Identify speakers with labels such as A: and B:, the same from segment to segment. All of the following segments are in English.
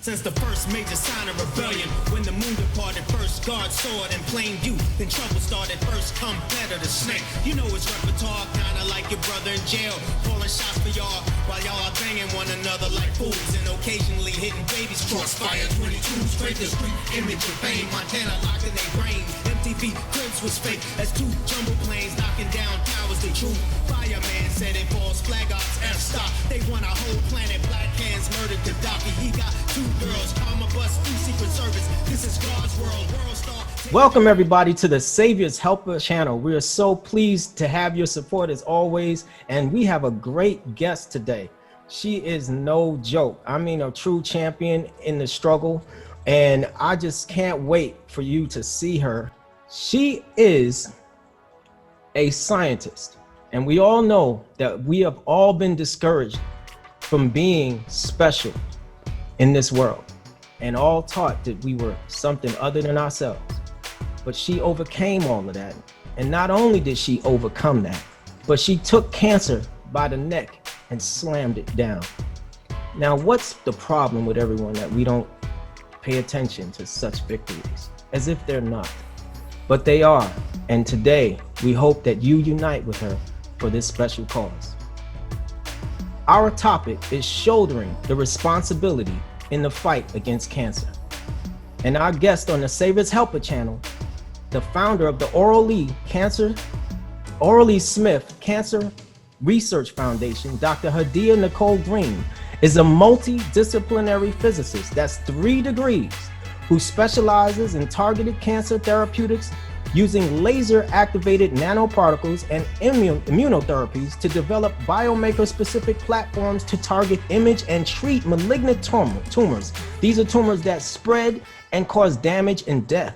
A: Since the first major sign of rebellion, when the moon departed, first God saw it in plain view, then trouble started, first come better the snake. You know his repertoire, kinda like your brother in jail, calling shots for y'all, while y'all are banging one another like fools, and occasionally hitting babies. Crossfire 22, straight to street, image of fame, Montana locked in their brain. MTV Cribs was fake, as two jumbo planes knocking down towers, the truth. Fireman said it falls, flag ops, F-stop, they want a whole planet, black hands murdered Gaddafi, he got two girls, karma bust through Secret Service. This is God's world, world star.
B: Welcome everybody to the Saviours Helper channel. We are so pleased to have your support as always, and we have a great guest today. She is no joke. I mean, a true champion in the struggle, and I just can't wait for you to see her. She is a scientist, and we all know that we have all been discouraged from being special in this world, and all taught that we were something other than ourselves. But she overcame all of that, and not only did she overcome that, but she took cancer by the neck and slammed it down. Now, what's the problem with everyone that we don't pay attention to such victories, as if they're not? But they are, and today we hope that you unite with her for this special cause. Our topic is shouldering the responsibility in the fight against cancer. And our guest on the Saviours Helper channel, the founder of the Orally Smith Cancer Research Foundation, Dr. Hadiyah-Nichole Green, is a multidisciplinary physicist, that's 3 degrees, who specializes in targeted cancer therapeutics using laser-activated nanoparticles and immunotherapies to develop biomaker-specific platforms to target, image, and treat malignant tumors. These are tumors that spread and cause damage and death.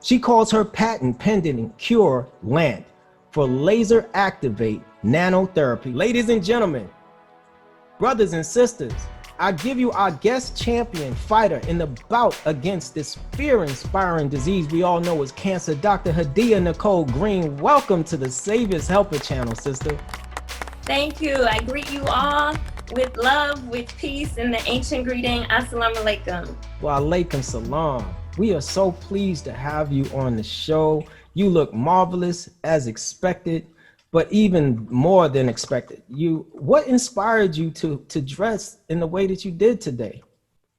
B: She calls her patent-pending cure LANT for laser-activate nanotherapy. Ladies and gentlemen, brothers and sisters, I give you our guest champion fighter in the bout against this fear-inspiring disease we all know as cancer, Dr. Hadiyah-Nichole Green. Welcome to the Saviours Helper channel, sister.
C: Thank you. I greet you all with love, with peace, and the ancient greeting, Assalamu alaikum.
B: Wa alaikum salam. We are so pleased to have you on the show. You look marvelous as expected, but even more than expected. What inspired you to dress in the way that you did today?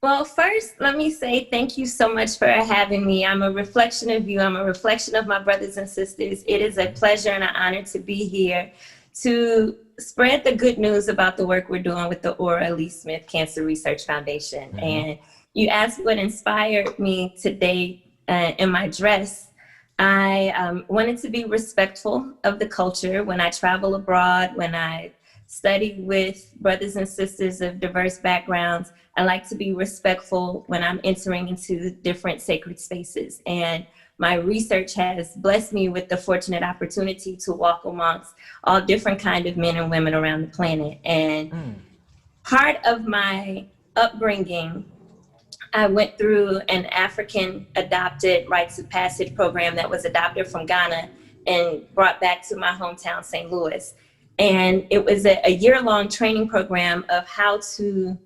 C: Well, first, let me say thank you so much for having me. I'm a reflection of you. I'm a reflection of my brothers and sisters. It is a pleasure and an honor to be here to spread the good news about the work we're doing with the Orally Smith Cancer Research Foundation. Mm-hmm. And you asked what inspired me today in my dress. I wanted to be respectful of the culture when I travel abroad, when I study with brothers and sisters of diverse backgrounds. I like to be respectful when I'm entering into different sacred spaces. And my research has blessed me with the fortunate opportunity to walk amongst all different kinds of men and women around the planet. And part of my upbringing, I went through an African adopted rites of passage program that was adopted from Ghana and brought back to my hometown, St. Louis. And it was a year-long training program of how to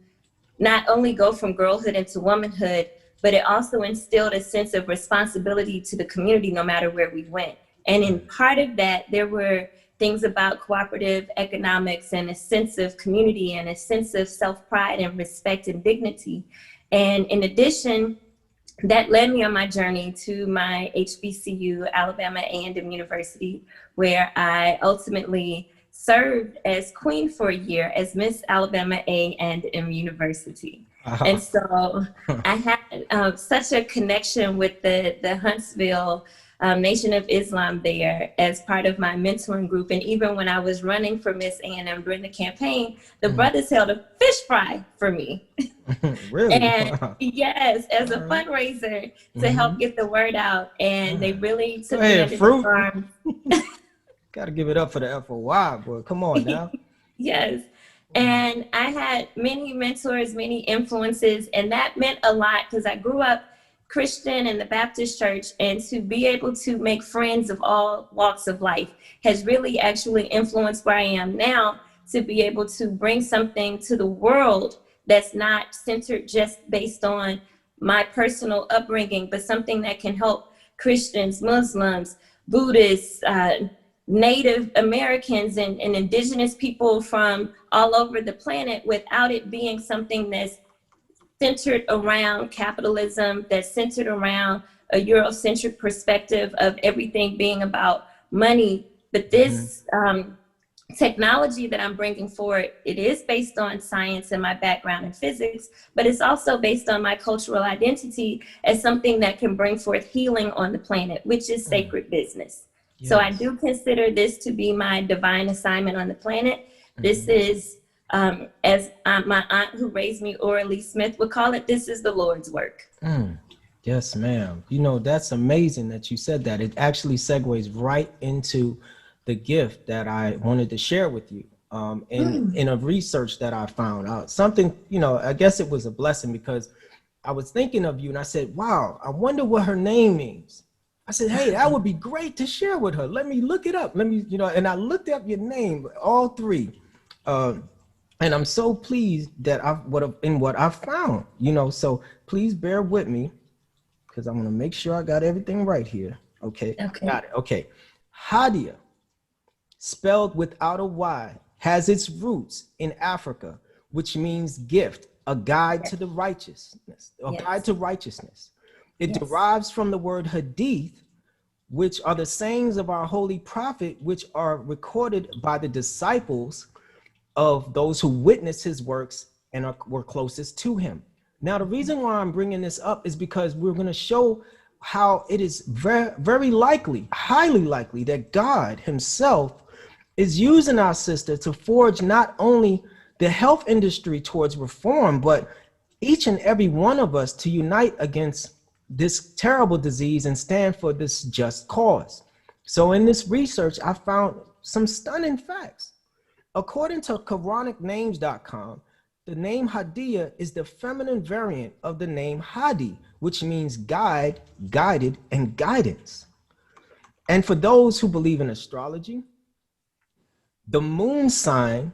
C: not only go from girlhood into womanhood, but it also instilled a sense of responsibility to the community no matter where we went. And in part of that, there were things about cooperative economics and a sense of community and a sense of self-pride and respect and dignity. And in addition, that led me on my journey to my HBCU, Alabama A&M University, where I ultimately served as queen for a year as Miss Alabama A&M University. Uh-huh. And so I had such a connection with the Huntsville Nation of Islam there as part of my mentoring group. And even when I was running for Miss A&M during the campaign, the brothers held a fish fry for me.
B: Really?
C: And
B: wow.
C: Yes, as a fundraiser to help get the word out. And they really took me under
B: fruit.
C: their arms.
B: Gotta give it up for the FOY, boy. Come on now.
C: Yes. And I had many mentors, many influences, and that meant a lot because I grew up Christian in the Baptist church, and to be able to make friends of all walks of life has really actually influenced where I am now, to be able to bring something to the world that's not centered just based on my personal upbringing, but something that can help Christians, Muslims, Buddhists, Native Americans, and indigenous people from all over the planet, without it being something that's centered around capitalism, that's centered around a Eurocentric perspective of everything being about money. But this technology that I'm bringing forward, it is based on science and my background in physics, but it's also based on my cultural identity as something that can bring forth healing on the planet, which is sacred business. Yes. So I do consider this to be my divine assignment on the planet. This is, as my aunt who raised me, Ora Lee Smith, would call it, this is the Lord's work.
B: Yes, ma'am. You know, that's amazing that you said that. It actually segues right into the gift that I wanted to share with you. In a research that I found out something, you know, I guess it was a blessing, because I was thinking of you and I said, wow, I wonder what her name means. I said, hey, that would be great to share with her. Let me look it up. Let me, you know, and I looked up your name, all three. And I'm so pleased that what I found, you know, so please bear with me, because I want to make sure I got everything right here. Okay. Got it. Okay. Hadiyah, spelled without a Y, has its roots in Africa, which means gift, a guide to the righteousness, guide to righteousness. It derives from the word hadith, which are the sayings of our holy prophet, which are recorded by the disciples of those who witnessed his works and were closest to him. Now, the reason why I'm bringing this up is because we're going to show how it is very, very likely, highly likely, that God himself is using our sister to forge not only the health industry towards reform, but each and every one of us to unite against this terrible disease and stand for this just cause. So in this research, I found some stunning facts. According to QuranicNames.com, the name Hadiyah is the feminine variant of the name Hadi, which means guide, guided, and guidance. And for those who believe in astrology, the moon sign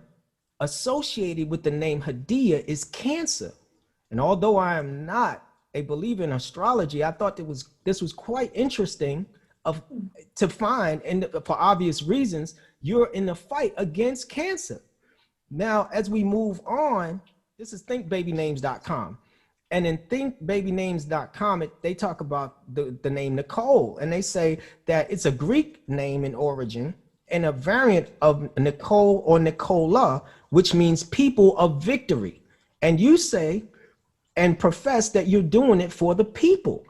B: associated with the name Hadiyah is Cancer. And although I am not a believer in astrology, I thought this was quite interesting to find, and for obvious reasons, you're in the fight against cancer. Now, as we move on, this is thinkbabynames.com. And in thinkbabynames.com, they talk about the name Nicole, and they say that it's a Greek name in origin and a variant of Nicole or Nicola, which means people of victory. And you say and profess that you're doing it for the people.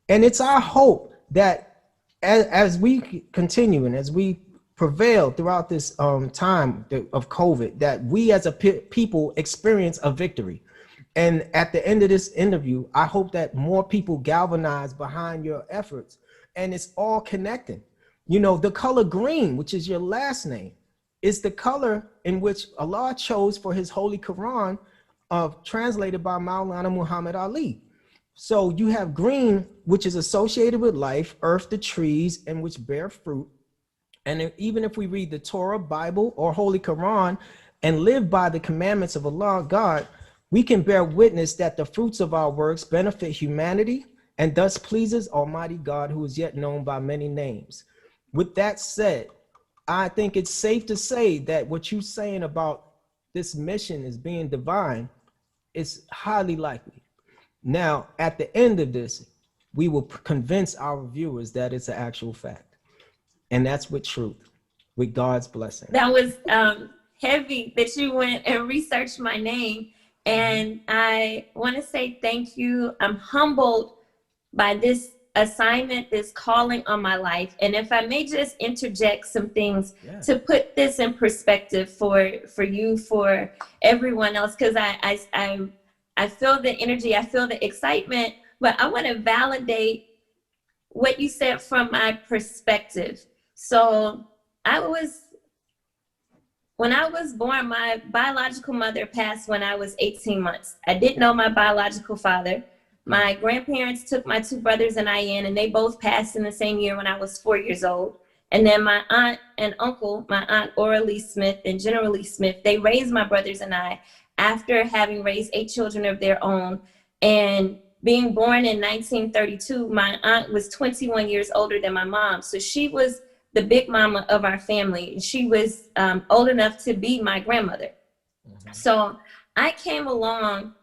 B: And it's our hope that as we continue and as we prevail throughout this time of COVID, that we as a people experience a victory. And at the end of this interview, I hope that more people galvanize behind your efforts, and it's all connecting. You know, the color green, which is your last name, is the color in which Allah chose for his holy Quran, translated by Maulana Muhammad Ali. So you have green, which is associated with life, earth, the trees, and which bear fruit. And even if we read the Torah, Bible, or Holy Quran and live by the commandments of Allah, God, we can bear witness that the fruits of our works benefit humanity and thus pleases Almighty God, who is yet known by many names. With that said, I think it's safe to say that what you're saying about this mission as being divine is highly likely. Now, at the end of this, we will convince our viewers that it's an actual fact. And that's with truth, with God's blessing.
C: That was heavy that you went and researched my name. And I want to say thank you. I'm humbled by this assignment, this calling on my life. And if I may just interject some things to put this in perspective for you, for everyone else, because I feel the energy, I feel the excitement, but I want to validate what you said from my perspective. So when I was born, my biological mother passed when I was 18 months. I didn't know my biological father. My grandparents took my two brothers and I in, and they both passed in the same year when I was 4 years old. And then my aunt and uncle, my aunt Ora Lee Smith and General Lee Smith, they raised my brothers and I after having raised 8 children of their own. And being born in 1932, my aunt was 21 years older than my mom. So she was the big mama of our family. She was old enough to be my grandmother. So I came along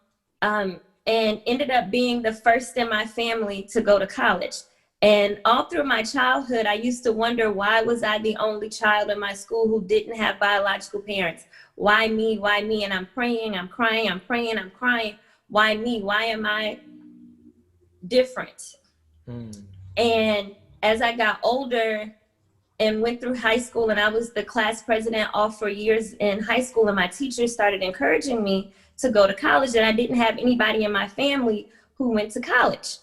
C: and ended up being the first in my family to go to college. And all through my childhood, I used to wonder, why was I the only child in my school who didn't have biological parents? Why me? Why me? And I'm praying, I'm crying, I'm praying, I'm crying. Why me? Why am I different? And as I got older and went through high school, and I was the class president all 4 years in high school, and my teachers started encouraging me to go to college, and I didn't have anybody in my family who went to college.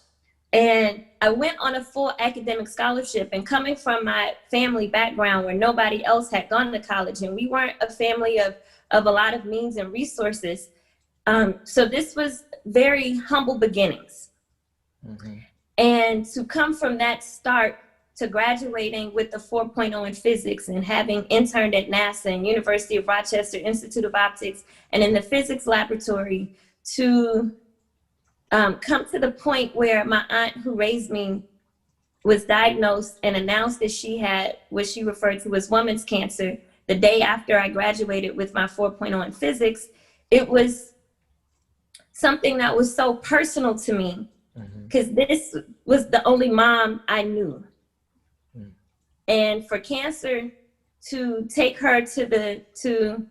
C: And I went on a full academic scholarship, and coming from my family background where nobody else had gone to college, and we weren't a family of a lot of means and resources. So this was very humble beginnings. And to come from that start to graduating with a 4.0 in physics and having interned at NASA and University of Rochester Institute of Optics and in the physics laboratory, to come to the point where my aunt who raised me was diagnosed and announced that she had what she referred to as woman's cancer the day after I graduated with my 4.0 in physics. It was something that was so personal to me, because this was the only mom I knew. And for cancer to take her to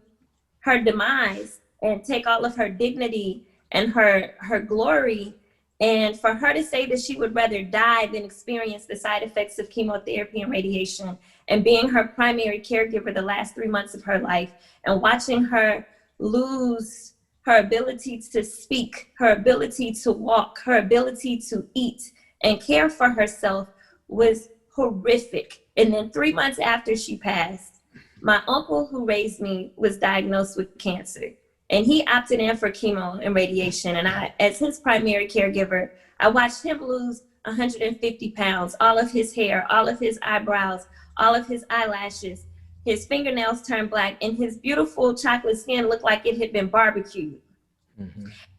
C: her demise and take all of her dignity and her glory, and for her to say that she would rather die than experience the side effects of chemotherapy and radiation, and being her primary caregiver the last 3 months of her life, and watching her lose her ability to speak, her ability to walk, her ability to eat and care for herself, was horrific. And then 3 months after she passed, my uncle who raised me was diagnosed with cancer, and he opted in for chemo and radiation. And I, as his primary caregiver, I watched him lose 150 pounds, all of his hair, all of his eyebrows, all of his eyelashes. His fingernails turned black, and his beautiful chocolate skin looked like it had been barbecued.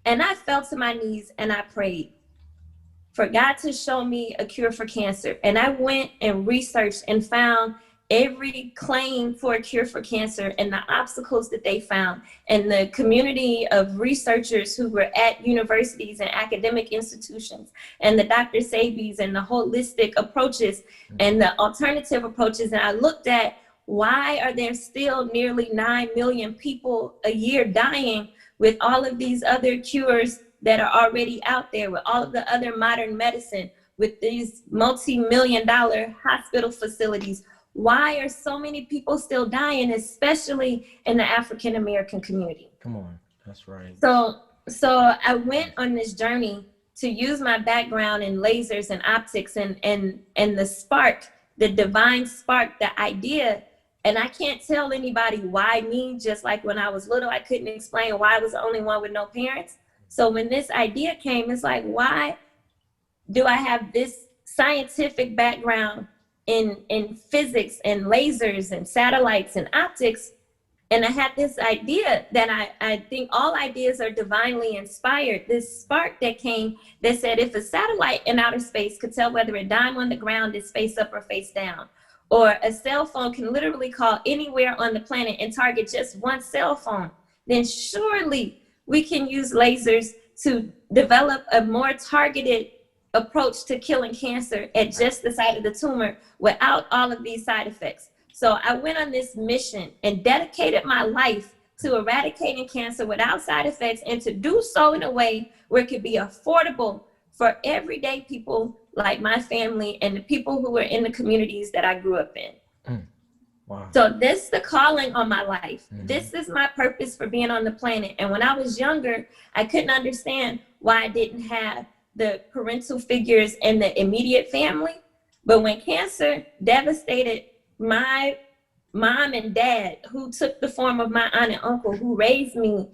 C: And I fell to my knees and I prayed for God to show me a cure for cancer. And I went and researched and found every claim for a cure for cancer and the obstacles that they found, and the community of researchers who were at universities and academic institutions, and the Dr. Sabies and the holistic approaches and the alternative approaches. And I looked at, why are there still nearly 9 million people a year dying with all of these other cures that are already out there, with all of the other modern medicine, with these multi-million-dollar hospital facilities? Why are so many people still dying, especially in the African-American community?
B: Come on, that's right.
C: So I went on this journey to use my background in lasers and optics and the spark, the divine spark, the idea. And I can't tell anybody why me, just like when I was little, I couldn't explain why I was the only one with no parents. So when this idea came, it's like, why do I have this scientific background in physics and lasers and satellites and optics? And I had this idea that I think all ideas are divinely inspired. This spark that came that said, if a satellite in outer space could tell whether a dime on the ground is face up or face down, or a cell phone can literally call anywhere on the planet and target just one cell phone, then surely we can use lasers to develop a more targeted approach to killing cancer at just the site of the tumor without all of these side effects. So I went on this mission and dedicated my life to eradicating cancer without side effects, and to do so in a way where it could be affordable for everyday people like my family and the people who were in the communities that I grew up in.
B: Wow.
C: So this is the calling on my life. This is my purpose for being on the planet. And when I was younger, I couldn't understand why I didn't have the parental figures in the immediate family. But when cancer devastated my mom and dad, who took the form of my aunt and uncle who raised me,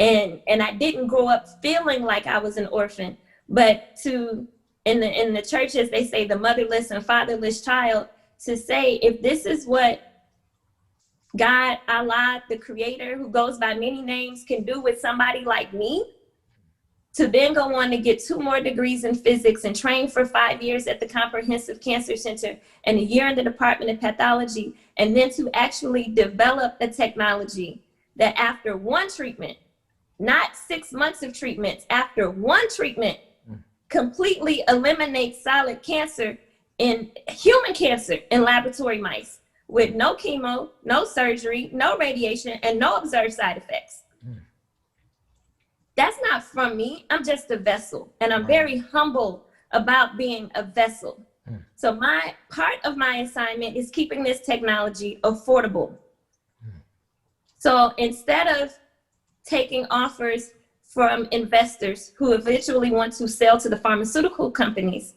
C: and I didn't grow up feeling like I was an orphan, but in the churches, they say the motherless and fatherless child, to say, if this is what God, Allah, the creator who goes by many names, can do with somebody like me, to then go on to get 2 more degrees in physics and train for 5 years at the Comprehensive Cancer Center and a year in the Department of Pathology, and then to actually develop a technology that after one treatment, not 6 months of treatments, after one treatment, completely eliminates solid cancer in human cancer in laboratory mice with no chemo, no surgery, no radiation, and no observed side effects. That's not from me. I'm just a vessel, and I'm very humble about being a vessel. So my part of my assignment is keeping this technology affordable. So instead of taking offers from investors who eventually want to sell to the pharmaceutical companies,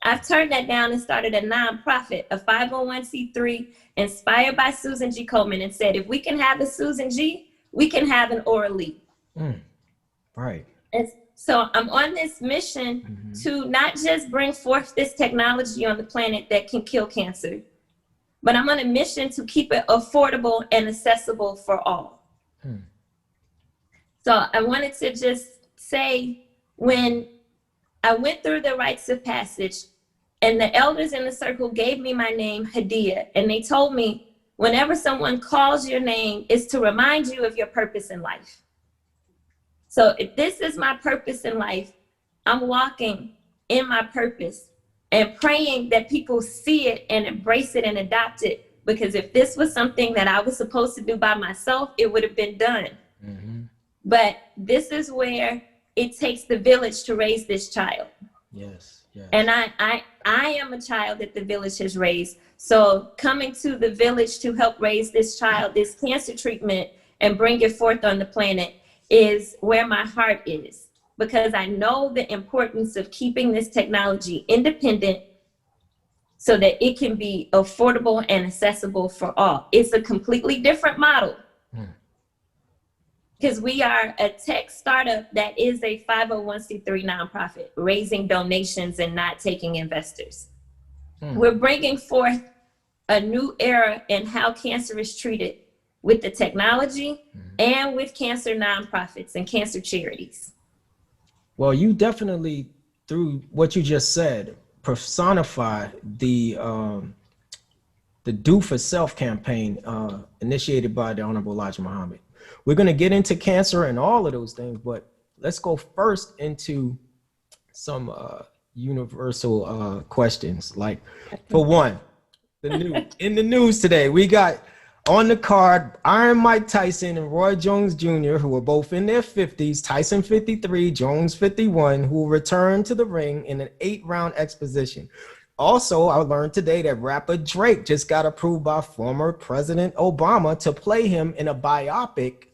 C: I've turned that down and started a nonprofit, a 501c3 inspired by Susan G. Komen, and said, if we can have a Susan G, we can have an Aura Lee.
B: Right.
C: And so I'm on this mission to not just bring forth this technology on the planet that can kill cancer, but I'm on a mission to keep it affordable and accessible for all. So I wanted to just say, when I went through the rites of passage and the elders in the circle gave me my name, Hadiyah, and they told me, whenever someone calls your name, it's to remind you of your purpose in life. So if this is my purpose in life, I'm walking in my purpose and praying that people see it and embrace it and adopt it. Because if this was something that I was supposed to do by myself, it would have been done. But this is where it takes the village to raise this child.
B: Yes.
C: And I am a child that the village has raised. So coming to the village to help raise this child, this cancer treatment, and bring it forth on the planet is where my heart is, because I know the importance of keeping this technology independent so that it can be affordable and accessible for all. It's a completely different model, because we are a tech startup that is a 501c3 nonprofit, raising donations and not taking investors. We're bringing forth a new era in how cancer is treated with the technology and with cancer nonprofits and cancer charities.
B: Well, you definitely, through what you just said, personify the Do for Self campaign initiated by the Honorable Elijah Muhammad. We're going to get into cancer and all of those things, but let's go first into some universal questions. Like, for one, in the news today, we got on the card Iron Mike Tyson and Roy Jones Jr., who are both in their 50s, Tyson 53, Jones 51, who will return to the ring in an 8-round exposition. Also, I learned today that rapper Drake just got approved by former President Obama to play him in a biopic,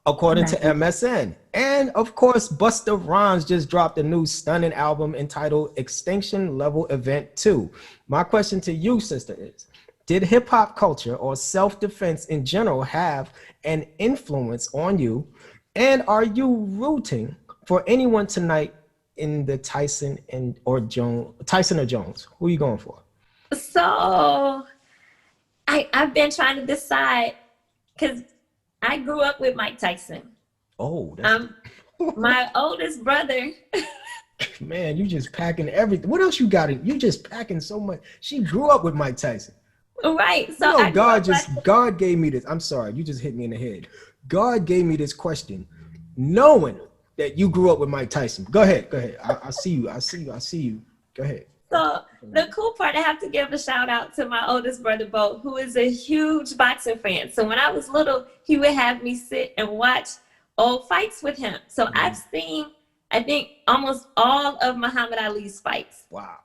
B: according to MSN. And of course, Busta Rhymes just dropped a new stunning album entitled Extinction Level Event 2. My question to you, sister, is, did hip hop culture or self-defense in general have an influence on you? And are you rooting for anyone tonight in the Tyson or Jones? Who are you going for?
C: So I've been trying to decide, because I grew up with Mike Tyson.
B: Oh, that's
C: my oldest brother.
B: Man, you just packing everything. What else you got? You just packing so much. She grew up with Mike Tyson.
C: Right. So
B: you know, God gave me this. I'm sorry, you just hit me in the head. God gave me this question, knowing that you grew up with Mike Tyson. Go ahead. I see you. Go ahead.
C: So the cool part, I have to give a shout out to my oldest brother, Bo, who is a huge boxing fan. So when I was little, he would have me sit and watch old fights with him. So I've seen, I think, almost all of Muhammad Ali's fights.
B: Wow.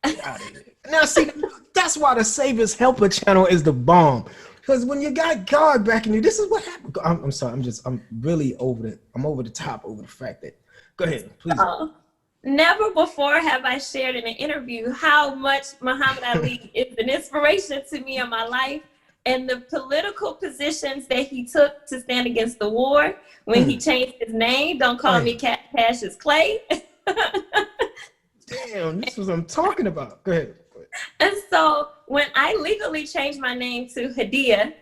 B: Get out of here. Now, see, that's why the Saviours Helper channel is the bomb. Because when you got God backing you, this is what happened. I'm sorry. I'm really over the top over the fact that. Go ahead, please.
C: Never before have I shared in an interview how much Muhammad Ali is an inspiration to me in my life, and the political positions that he took to stand against the war when he changed his name. Don't call me Cassius Clay.
B: Damn, this is what I'm talking about. Go ahead.
C: And so when I legally changed my name to Hadiyah,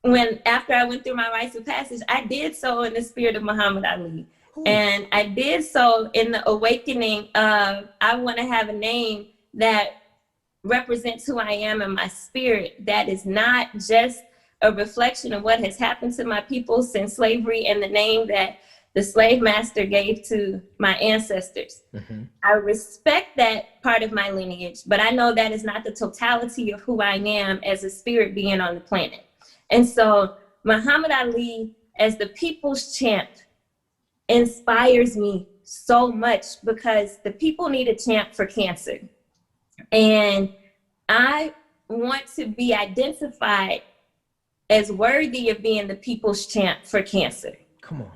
C: when after I went through my rites of passage, I did so in the spirit of Muhammad Ali. Ooh. And I did so in the awakening of, I want to have a name that represents who I am in my spirit, that is not just a reflection of what has happened to my people since slavery and the name that the slave master gave to my ancestors. I respect that part of my lineage, but I know that is not the totality of who I am as a spirit being on the planet. And so Muhammad Ali as the people's champ inspires me so much, because the people need a champ for cancer. And I want to be identified as worthy of being the people's champ for cancer.
B: Come on.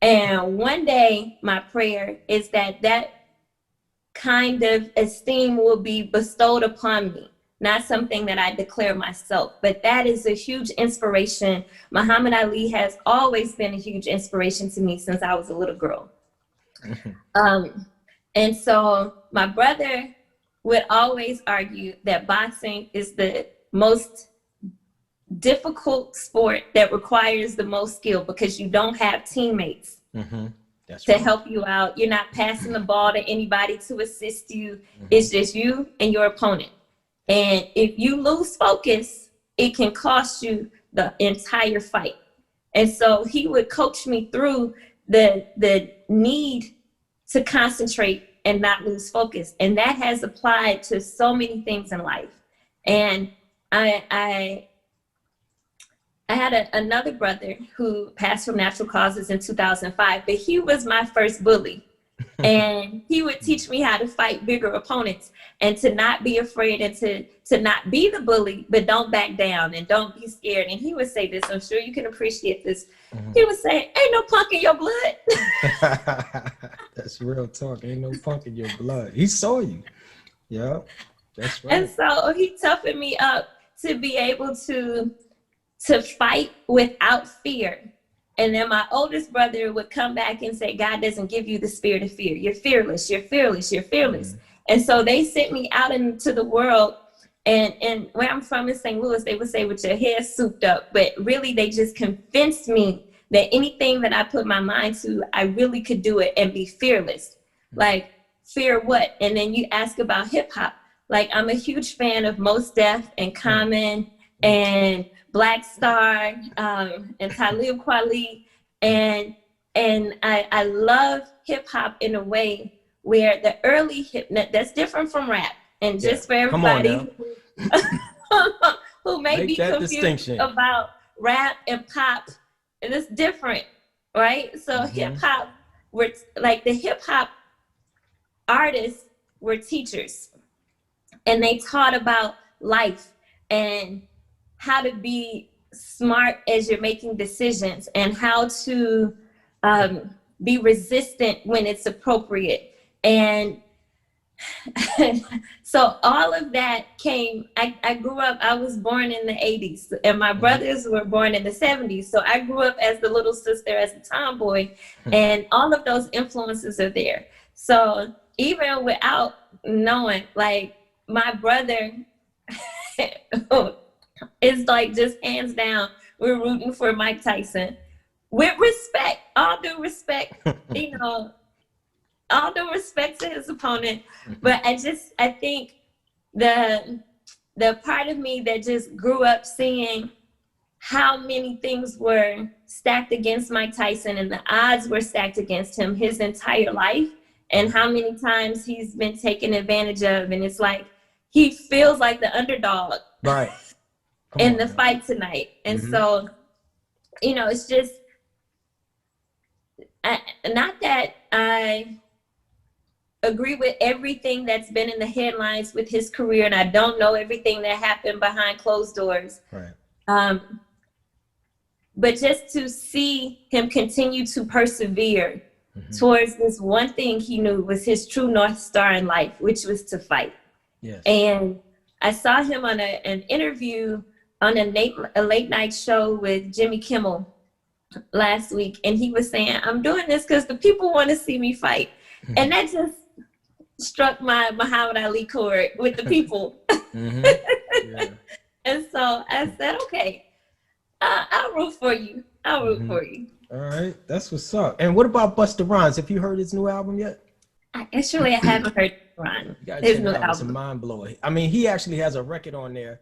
C: And one day, my prayer is that that kind of esteem will be bestowed upon me. Not something that I declare myself, but that is a huge inspiration. Muhammad Ali has always been a huge inspiration to me since I was a little girl. And so my brother would always argue that boxing is the most difficult sport that requires the most skill, because you don't have teammates to help you out. You're not passing the ball to anybody to assist you. It's just you and your opponent. And if you lose focus, it can cost you the entire fight. And so he would coach me through the need to concentrate and not lose focus. And that has applied to so many things in life. And I had another brother who passed from natural causes in 2005, but he was my first bully. And he would teach me how to fight bigger opponents and to not be afraid, and to not be the bully, but don't back down and don't be scared. And he would say this, I'm sure you can appreciate this. He would say, ain't no punk in your blood.
B: That's real talk. Ain't no punk in your blood. He saw you. Yeah, that's right.
C: And so he toughened me up to be able to fight without fear. And then my oldest brother would come back and say, God doesn't give you the spirit of fear. You're fearless, you're fearless, you're fearless. And so they sent me out into the world. And where I'm from in St. Louis, they would say with your hair souped up. But really, they just convinced me that anything that I put my mind to, I really could do it and be fearless. Like, fear what? And then you ask about hip hop. Like, I'm a huge fan of Mos Def and Common and Black Star and Talib Kweli, and I love hip hop in a way where the early that's different from rap. And just for everybody who may be confused about rap and pop, and it's different, right? So hip hop, were like the hip hop artists were teachers, and they taught about life and how to be smart as you're making decisions, and how to be resistant when it's appropriate. And so all of that came, I grew up, I was born in the 80s, and my brothers were born in the 70s. So I grew up as the little sister, as a tomboy, and all of those influences are there. So even without knowing, like, my brother it's like, just hands down, we're rooting for Mike Tyson. With respect, all due respect, you know, all due respect to his opponent. But I think the part of me that just grew up seeing how many things were stacked against Mike Tyson, and the odds were stacked against him his entire life, and how many times he's been taken advantage of. And it's like, he feels like the underdog. Right. In the fight tonight. And so, you know, it's just, not that I agree with everything that's been in the headlines with his career, and I don't know everything that happened behind closed doors. Right. But just to see him continue to persevere towards this one thing he knew was his true North Star in life, which was to fight. Yes. And I saw him on an interview on a late night show with Jimmy Kimmel last week, and he was saying, I'm doing this because the people want to see me fight. And that just struck my Muhammad Ali chord with the people. And so I said, okay, I'll root for you. I'll root for you.
B: All right, that's what's up. And what about Busta Rhymes? Have you heard his new album yet?
C: Actually, I haven't heard Ron.
B: You gotta
C: His
B: check
C: new
B: it out. It's a
C: album.
B: mind blower. I mean, he actually has a record on there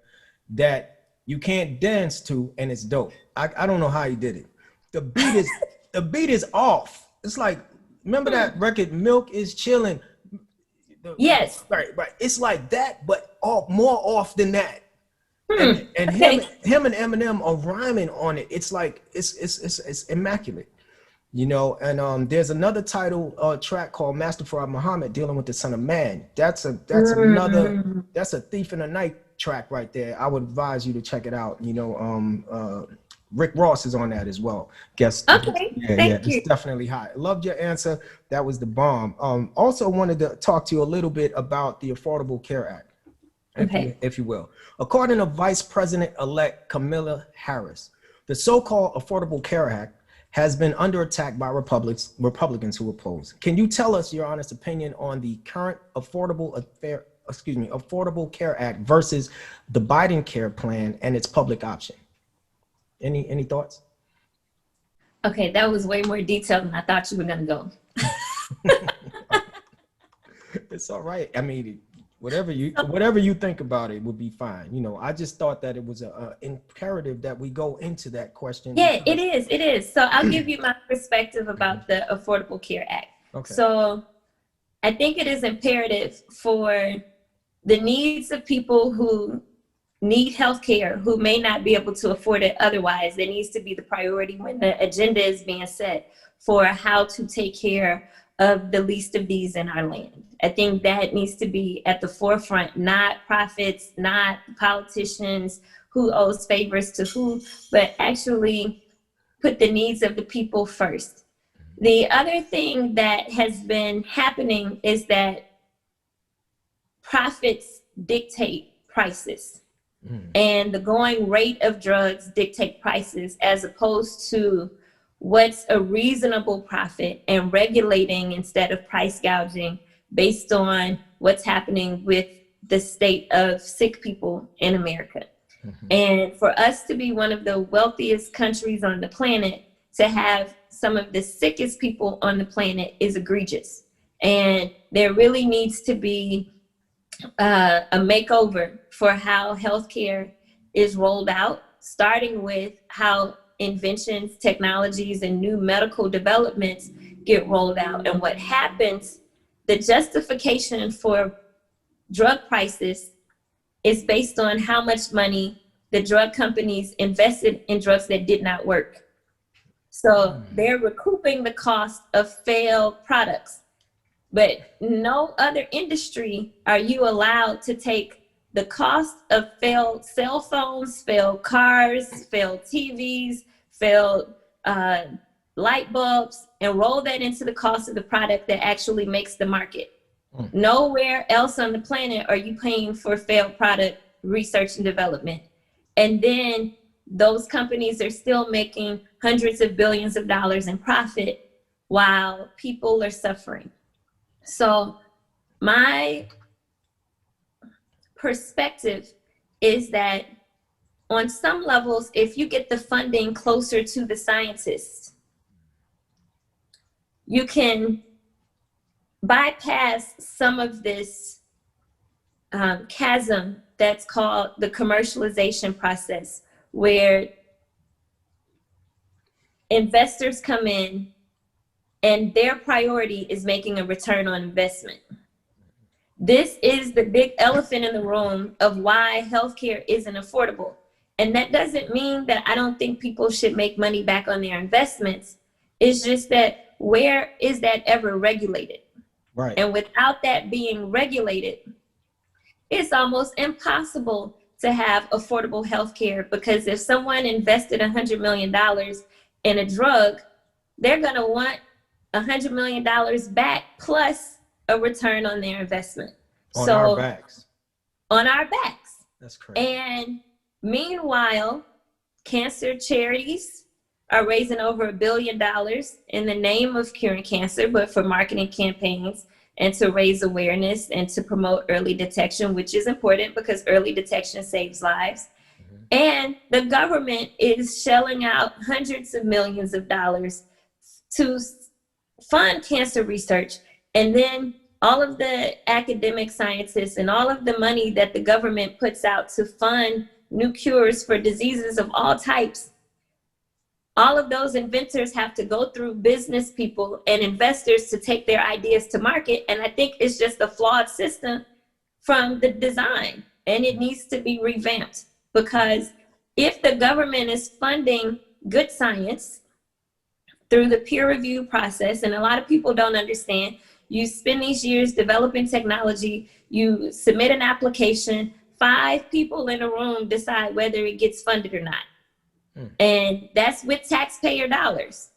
B: that you can't dance to, and it's dope. I don't know how he did it. The beat is off. It's like, remember that record, Milk is Chilling?
C: Yes.
B: Right. It's like that, but more off than that. And
C: Okay.
B: him and Eminem are rhyming on it. It's like it's immaculate, you know. And there's another title track called Master Farad Muhammad, dealing with the Son of Man. That's a Thief in the Night track right there. I would advise you to check it out. You know, Rick Ross is on that as well. Guest.
C: Okay. Thank you.
B: It's definitely hot. Loved your answer. That was the bomb. Also wanted to talk to you a little bit about the Affordable Care Act. If you will. According to Vice President-elect Kamala Harris, the so-called Affordable Care Act has been under attack by Republicans who oppose. Can you tell us your honest opinion on the current Affordable Care Act versus the Biden Care Plan and its public option? Any thoughts?
C: Okay, that was way more detailed than I thought you were gonna go.
B: It's all right. I mean, whatever you think about it would be fine. You know, I just thought that it was a imperative that we go into that question.
C: Yeah, it is. So I'll give you my perspective about the Affordable Care Act.
B: Okay.
C: So I think it is imperative for the needs of people who need health care, who may not be able to afford it otherwise. There needs to be the priority when the agenda is being set for how to take care of the least of these in our land. I think that needs to be at the forefront, not profits, not politicians who owes favors to who, but actually put the needs of the people first. The other thing that has been happening is that profits dictate prices. And the going rate of drugs dictate prices, as opposed to what's a reasonable profit, and regulating instead of price gouging based on what's happening with the state of sick people in America. And for us to be one of the wealthiest countries on the planet, to have some of the sickest people on the planet is egregious. And there really needs to be a makeover for how healthcare is rolled out, starting with how inventions, technologies, and new medical developments get rolled out. And what happens, the justification for drug prices is based on how much money the drug companies invested in drugs that did not work. So they're recouping the cost of failed products. But no other industry are you allowed to take the cost of failed cell phones, failed cars, failed TVs, failed light bulbs, and roll that into the cost of the product that actually makes the market. Nowhere else on the planet are you paying for failed product research and development. And then those companies are still making hundreds of billions of dollars in profit while people are suffering. So my perspective is that on some levels, if you get the funding closer to the scientists, you can bypass some of this chasm that's called the commercialization process, where investors come in and their priority is making a return on investment. This is the big elephant in the room of why healthcare isn't affordable. And that doesn't mean that I don't think people should make money back on their investments. It's just that, where is that ever regulated?
B: Right.
C: And without that being regulated, it's almost impossible to have affordable healthcare, because if someone invested $100 million in a drug, they're going to want $100 million back plus a return on their investment.
B: On our backs.
C: On our backs.
B: That's crazy.
C: And meanwhile, cancer charities are raising over $1 billion in the name of curing cancer, but for marketing campaigns and to raise awareness and to promote early detection, which is important because early detection saves lives. And the government is shelling out hundreds of millions of dollars to fund cancer research. And then all of the academic scientists and all of the money that the government puts out to fund new cures for diseases of all types, all of those inventors have to go through business people and investors to take their ideas to market. And I think it's just a flawed system from the design, and it needs to be revamped. Because if the government is funding good science through the peer review process, and a lot of people don't understand, you spend these years developing technology, you submit an application, 5 people in a room decide whether it gets funded or not. And that's with taxpayer dollars.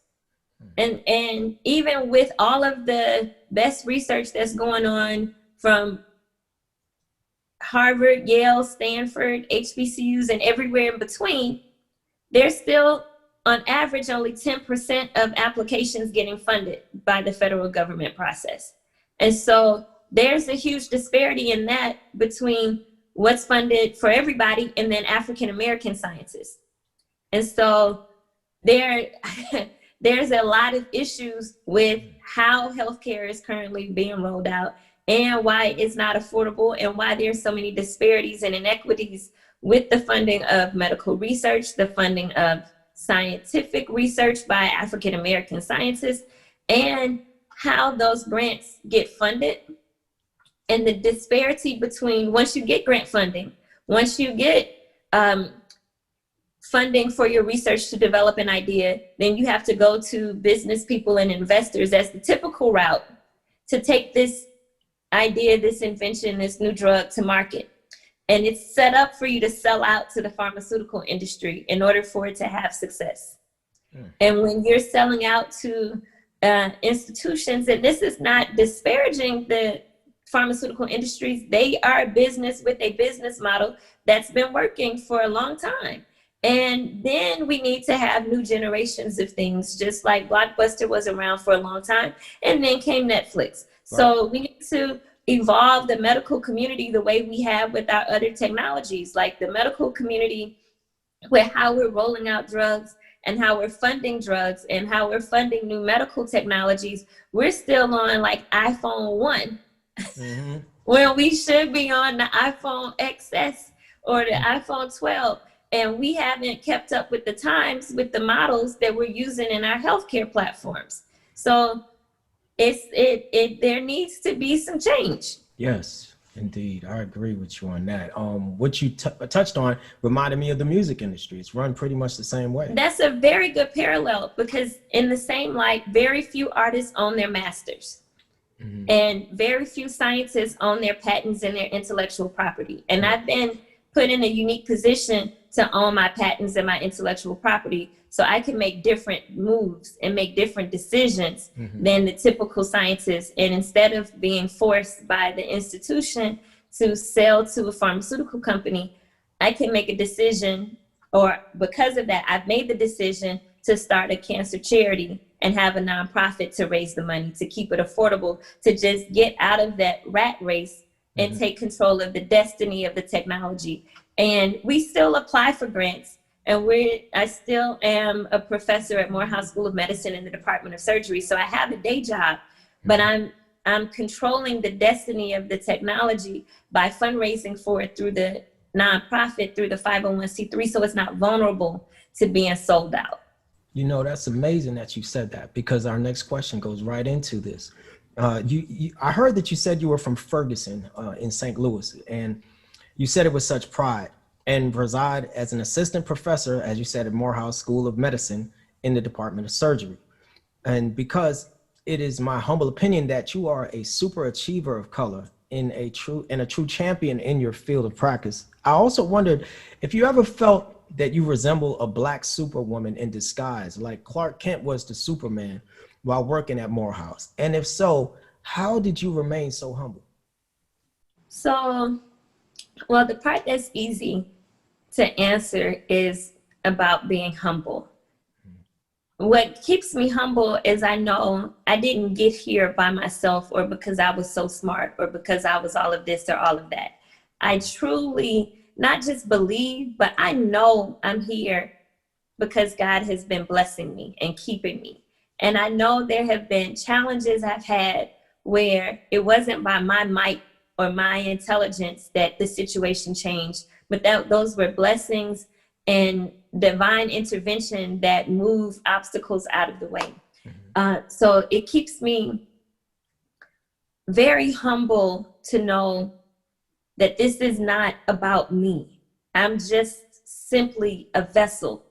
C: And even with all of the best research that's going on from Harvard, Yale, Stanford, HBCUs, and everywhere in between, there's still, on average, only 10% of applications getting funded by the federal government process. And so there's a huge disparity in that between what's funded for everybody and then African American scientists. And so there's a lot of issues with how healthcare is currently being rolled out, and why it's not affordable, and why there's so many disparities and inequities with the funding of medical research, the funding of scientific research by African American scientists, and how those grants get funded, and the disparity between, once you get grant funding, once you get funding for your research to develop an idea, then you have to go to business people and investors as the typical route to take this idea, this invention, this new drug to market. And it's set up for you to sell out to the pharmaceutical industry in order for it to have success. And when you're selling out to institutions, and this is not disparaging the pharmaceutical industries, they are a business with a business model that's been working for a long time. And then we need to have new generations of things, just like Blockbuster was around for a long time, and then came Netflix. So we need to evolve the medical community the way we have with our other technologies, like the medical community with how we're rolling out drugs and how we're funding drugs and how we're funding new medical technologies. We're still on like iPhone 1, when we should be on the iPhone XS or the iPhone 12. And we haven't kept up with the times with the models that we're using in our healthcare platforms. So there needs to be some change.
B: Yes, indeed. I agree with you on that. What you touched on reminded me of the music industry. It's run pretty much the same way.
C: That's a very good parallel, because in the same light, very few artists own their masters. And very few scientists own their patents and their intellectual property. And I've been put in a unique position to own my patents and my intellectual property, so I can make different moves and make different decisions than the typical scientist. And instead of being forced by the institution to sell to a pharmaceutical company, I can make a decision, or because of that, I've made the decision to start a cancer charity and have a nonprofit to raise the money, to keep it affordable, to just get out of that rat race and take control of the destiny of the technology. And we still apply for grants. And I still am a professor at Morehouse School of Medicine in the Department of Surgery. So I have a day job, but I'm controlling the destiny of the technology by fundraising for it through the nonprofit, through the 501c3, so it's not vulnerable to being sold out.
B: You know, that's amazing that you said that, because our next question goes right into this. I heard that you said you were from Ferguson in St. Louis, and you said it with such pride, and reside as an assistant professor, as you said, at Morehouse School of Medicine in the Department of Surgery. And because it is my humble opinion that you are a super achiever of color and a true champion in your field of practice, I also wondered if you ever felt that you resemble a Black superwoman in disguise, like Clark Kent was to Superman while working at Morehouse. And if so, how did you remain so humble?
C: So, well, the part that's easy to answer is about being humble. What keeps me humble is I know I didn't get here by myself, or because I was so smart, or because I was all of this or all of that. I truly not just believe, but I know I'm here because God has been blessing me and keeping me. And I know there have been challenges I've had where it wasn't by my might or my intelligence that the situation changed, but those were blessings and divine intervention that move obstacles out of the way. So it keeps me very humble to know that this is not about me. I'm just simply a vessel,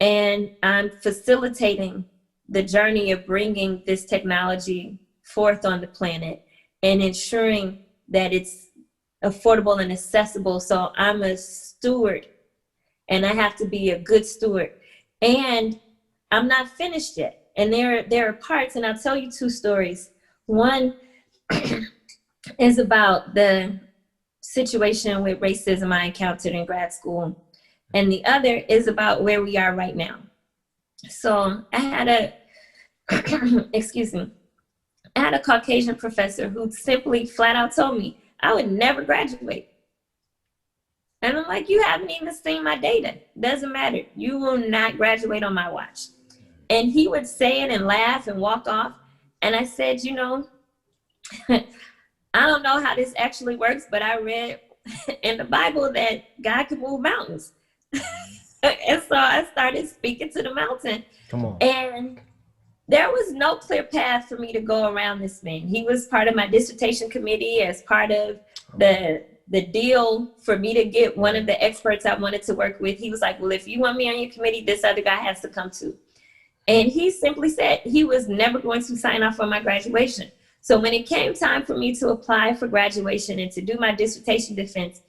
C: and I'm facilitating the journey of bringing this technology forth on the planet and ensuring that it's affordable and accessible. So I'm a steward, and I have to be a good steward. And I'm not finished yet. And there are parts, and I'll tell you two stories. One is about the situation with racism I encountered in grad school, and the other is about where we are right now. So I had excuse me, I had a Caucasian professor who simply flat out told me I would never graduate. And I'm like, you haven't even seen my data. Doesn't matter. You will not graduate on my watch. And he would say it and laugh and walk off. And I said, you know, I don't know how this actually works, but I read in the Bible that God can move mountains. And so I started speaking to the mountain.
B: Come on.
C: And there was no clear path for me to go around this man. He was part of my dissertation committee as part of the deal for me to get one of the experts I wanted to work with. He was like, well, if you want me on your committee, this other guy has to come too. And he simply said he was never going to sign off on my graduation. So when it came time for me to apply for graduation and to do my dissertation defense,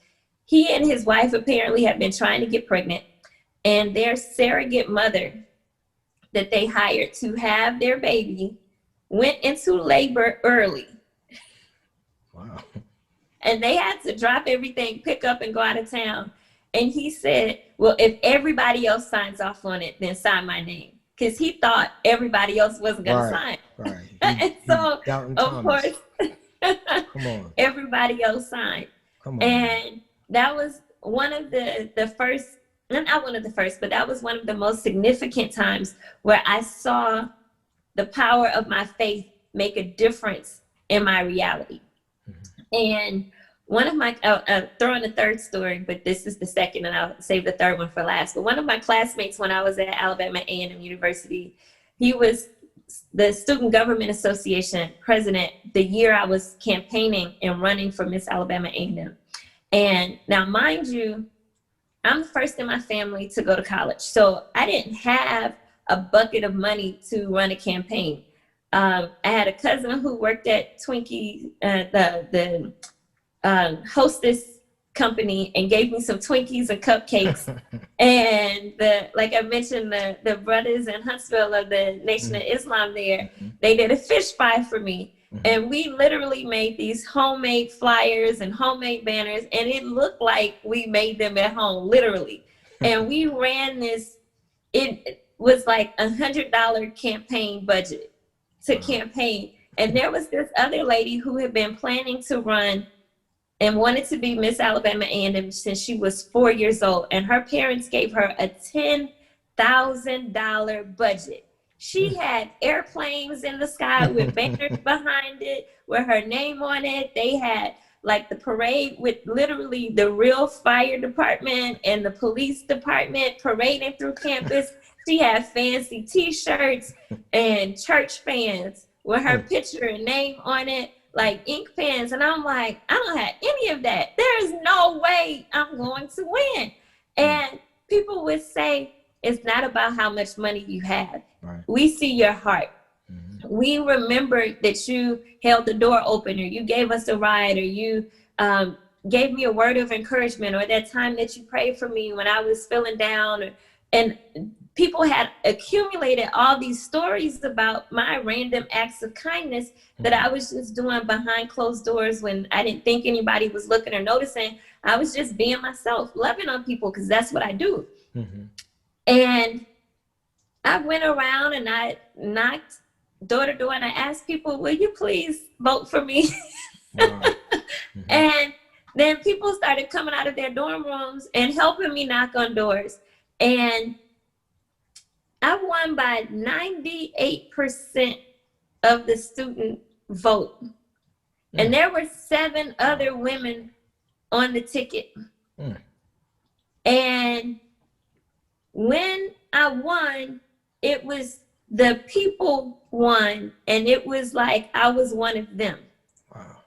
C: he and his wife apparently had been trying to get pregnant, and their surrogate mother that they hired to have their baby went into labor early.
B: Wow.
C: And they had to drop everything, pick up, and go out of town. And he said, well, if everybody else signs off on it, then sign my name. Because he thought everybody else wasn't going to sign.
B: Right.
C: And so, of course,
B: Come on.
C: everybody else signed.
B: Come on.
C: And that was one of the first, not one of the first, but that was one of the most significant times where I saw the power of my faith make a difference in my reality. Mm-hmm. And one of my, throw in the third story, but this is the second, and I'll save the third one for last. But one of my classmates when I was at Alabama A&M University, he was the Student Government Association president the year I was campaigning and running for Miss Alabama A&M. And now, mind you, I'm the first in my family to go to college. So I didn't have a bucket of money to run a campaign. I had a cousin who worked at Twinkie, the hostess company, and gave me some Twinkies and cupcakes. And like I mentioned, the brothers in Huntsville of the Nation of Islam there, they did a fish fry for me. And we literally made these homemade flyers and homemade banners, and it looked like we made them at home, literally. And we ran this, it was like $100 campaign budget to campaign. And there was this other lady who had been planning to run and wanted to be Miss Alabama A&M since she was 4 years old. And her parents gave her a $10,000 budget. She had airplanes in the sky with banners behind it with her name on it. They had like the parade with literally the real fire department and the police department parading through campus. She had fancy t-shirts and church fans with her picture and name on it, like ink pens. And I'm like, I don't have any of that. There is no way I'm going to win. And people would say, it's not about how much money you have. Right. We see your heart. We remember that you held the door open, or you gave us a ride, or you gave me a word of encouragement, or that time that you prayed for me when I was feeling down. And people had accumulated all these stories about my random acts of kindness that I was just doing behind closed doors when I didn't think anybody was looking or noticing. I was just being myself, loving on people, because that's what I do. And I went around and I knocked door to door and I asked people, will you please vote for me? And then And people started coming out of their dorm rooms and helping me knock on doors. And I won by 98% of the student vote. And there were 7 other women on the ticket. And when I won, it was the people won, and it was like I was one of them. Wow.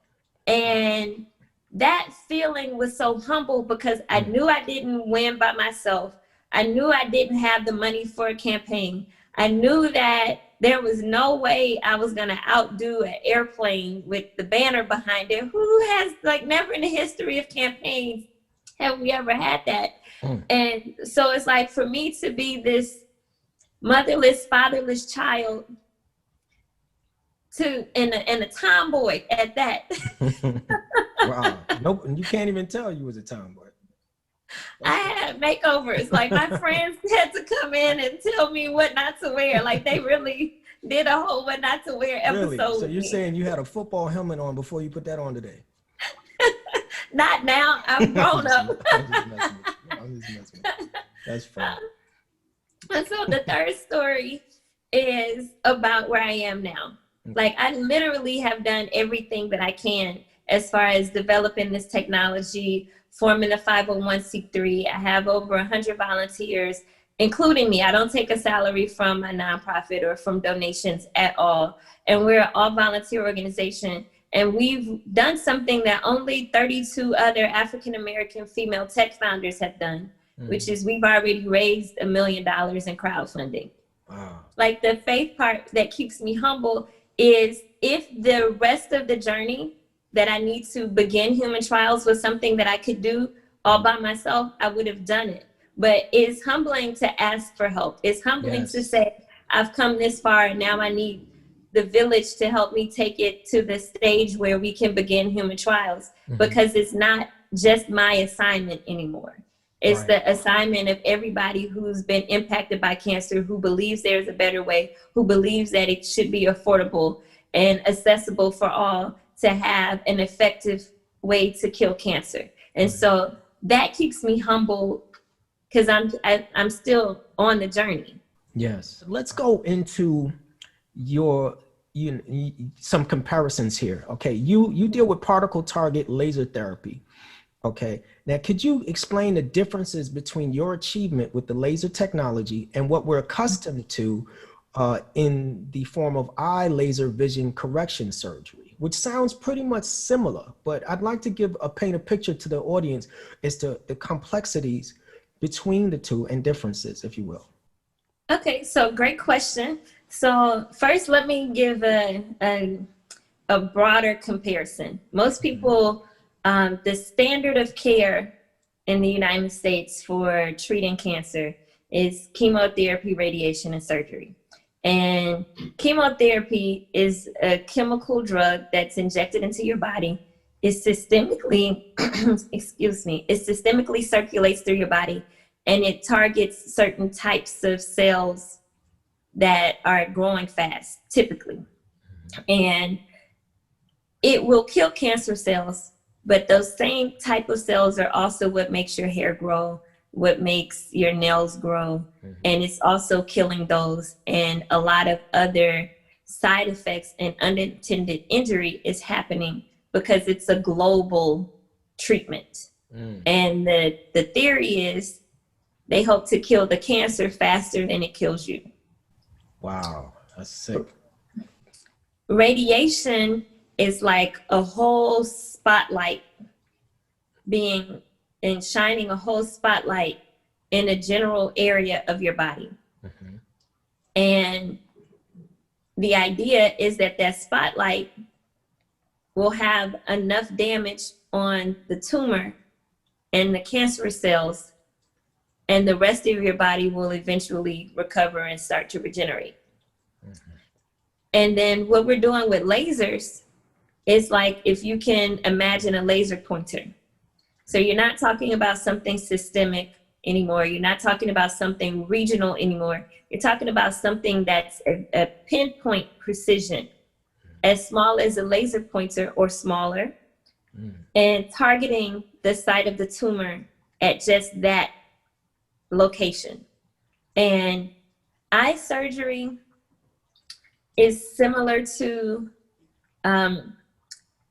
C: And that feeling was so humble because I knew I didn't win by myself. I knew I didn't have the money for a campaign. I knew that there was no way I was going to outdo an airplane with the banner behind it. Who has, like, never in the history of campaigns have we ever had that? And so it's like, for me to be this motherless, fatherless child, and a tomboy at that.
B: Wow. Nope. You can't even tell you was a tomboy.
C: I had makeovers. Like, my friends had to come in and tell me what not to wear. Like, they really did a whole what not to wear episode.
B: Really? So you're saying you had a football helmet on before you put that on today?
C: Not now. I'm grown up.
B: I'm just messing with you. That's fun.
C: And so the third story is about where I am now. Like, I literally have done everything that I can as far as developing this technology, forming a 501c3. I have over 100 volunteers, including me. I don't take a salary from my nonprofit or from donations at all. And we're an all-volunteer organization. And we've done something that only 32 other African-American female tech founders have done, which is we've already raised $1 million in crowdfunding. Wow. Like, the faith part that keeps me humble is, if the rest of the journey that I need to begin human trials was something that I could do all by myself, I would have done it. But it's humbling to ask for help. It's humbling to say, I've come this far and now I need the village to help me take it to the stage where we can begin human trials, because it's not just my assignment anymore. It's the assignment of everybody who's been impacted by cancer, who believes there's a better way, who believes that it should be affordable and accessible for all to have an effective way to kill cancer. And so that keeps me humble, because I'm still on the journey.
B: Yes. Let's go into some comparisons here. Okay. You deal with particle target laser therapy. Okay. Now, could you explain the differences between your achievement with the laser technology and what we're accustomed to in the form of eye laser vision correction surgery, which sounds pretty much similar, but I'd like to paint a picture to the audience as to the complexities between the two and differences, if you will.
C: Okay, so great question. So first, let me give a broader comparison. Most people, the standard of care in the United States for treating cancer is chemotherapy, radiation, and surgery. And chemotherapy is a chemical drug that's injected into your body. It systemically, it systemically circulates through your body, and it targets certain types of cells that are growing fast, typically. And it will kill cancer cells, but those same type of cells are also what makes your hair grow, what makes your nails grow, and it's also killing those. And a lot of other side effects and unintended injury is happening because it's a global treatment. And the theory is they hope to kill the cancer faster than it kills you.
B: Wow, that's sick.
C: Radiation is like a whole spotlight shining a whole spotlight in a general area of your body. And the idea is that that spotlight will have enough damage on the tumor and the cancerous cells, and the rest of your body will eventually recover and start to regenerate. And then what we're doing with lasers is, like, if you can imagine a laser pointer. So you're not talking about something systemic anymore. You're not talking about something regional anymore. You're talking about something that's a pinpoint precision, as small as a laser pointer or smaller, and targeting the site of the tumor at just that location. And eye surgery is similar to